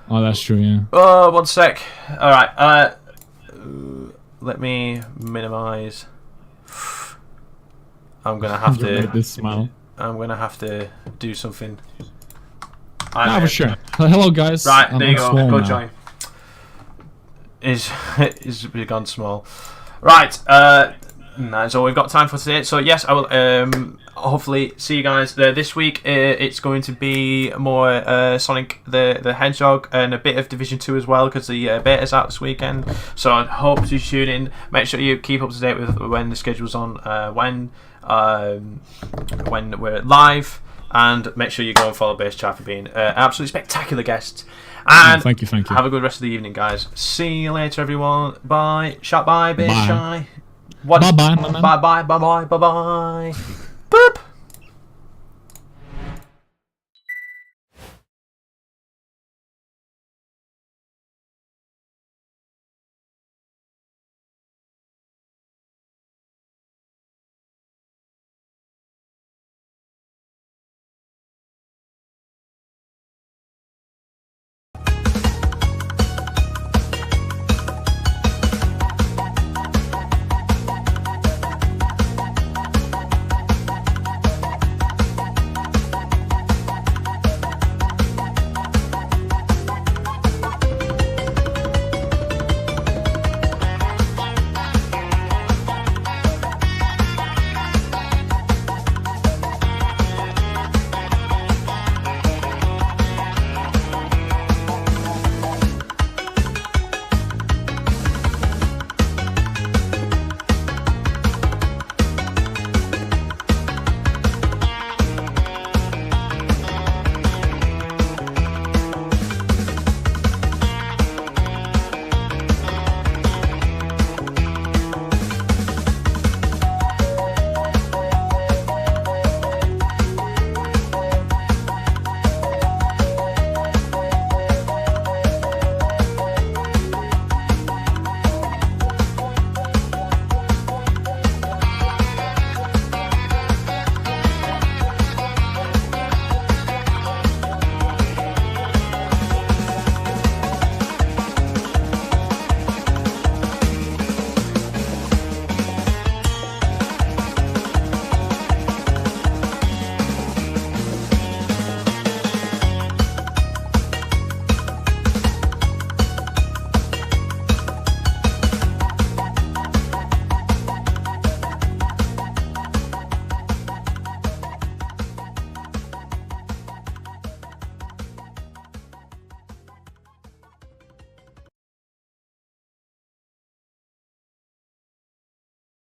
Oh, that's true, yeah. Oh, 1 sec. Alright, let me minimize. I'm gonna have to. This smile. I'm gonna have to do something. For sure. Hello, guys. Right, there you go. Go join. Is gone small. Right, that's all we've got time for today. So yes, I will hopefully see you guys there this week. It's going to be more Sonic the Hedgehog and a bit of Division 2 as well because the beta's out this weekend. So I hope to tune in. Make sure you keep up to date with when the schedule's on, when we're live, and make sure you go and follow Base Chat for being absolutely spectacular guests. And thank you. Have a good rest of the evening, guys. See you later, everyone. Bye. Shout bye, Base Chat. Bye bye. Bye bye. Bye bye. Bye bye. Boop.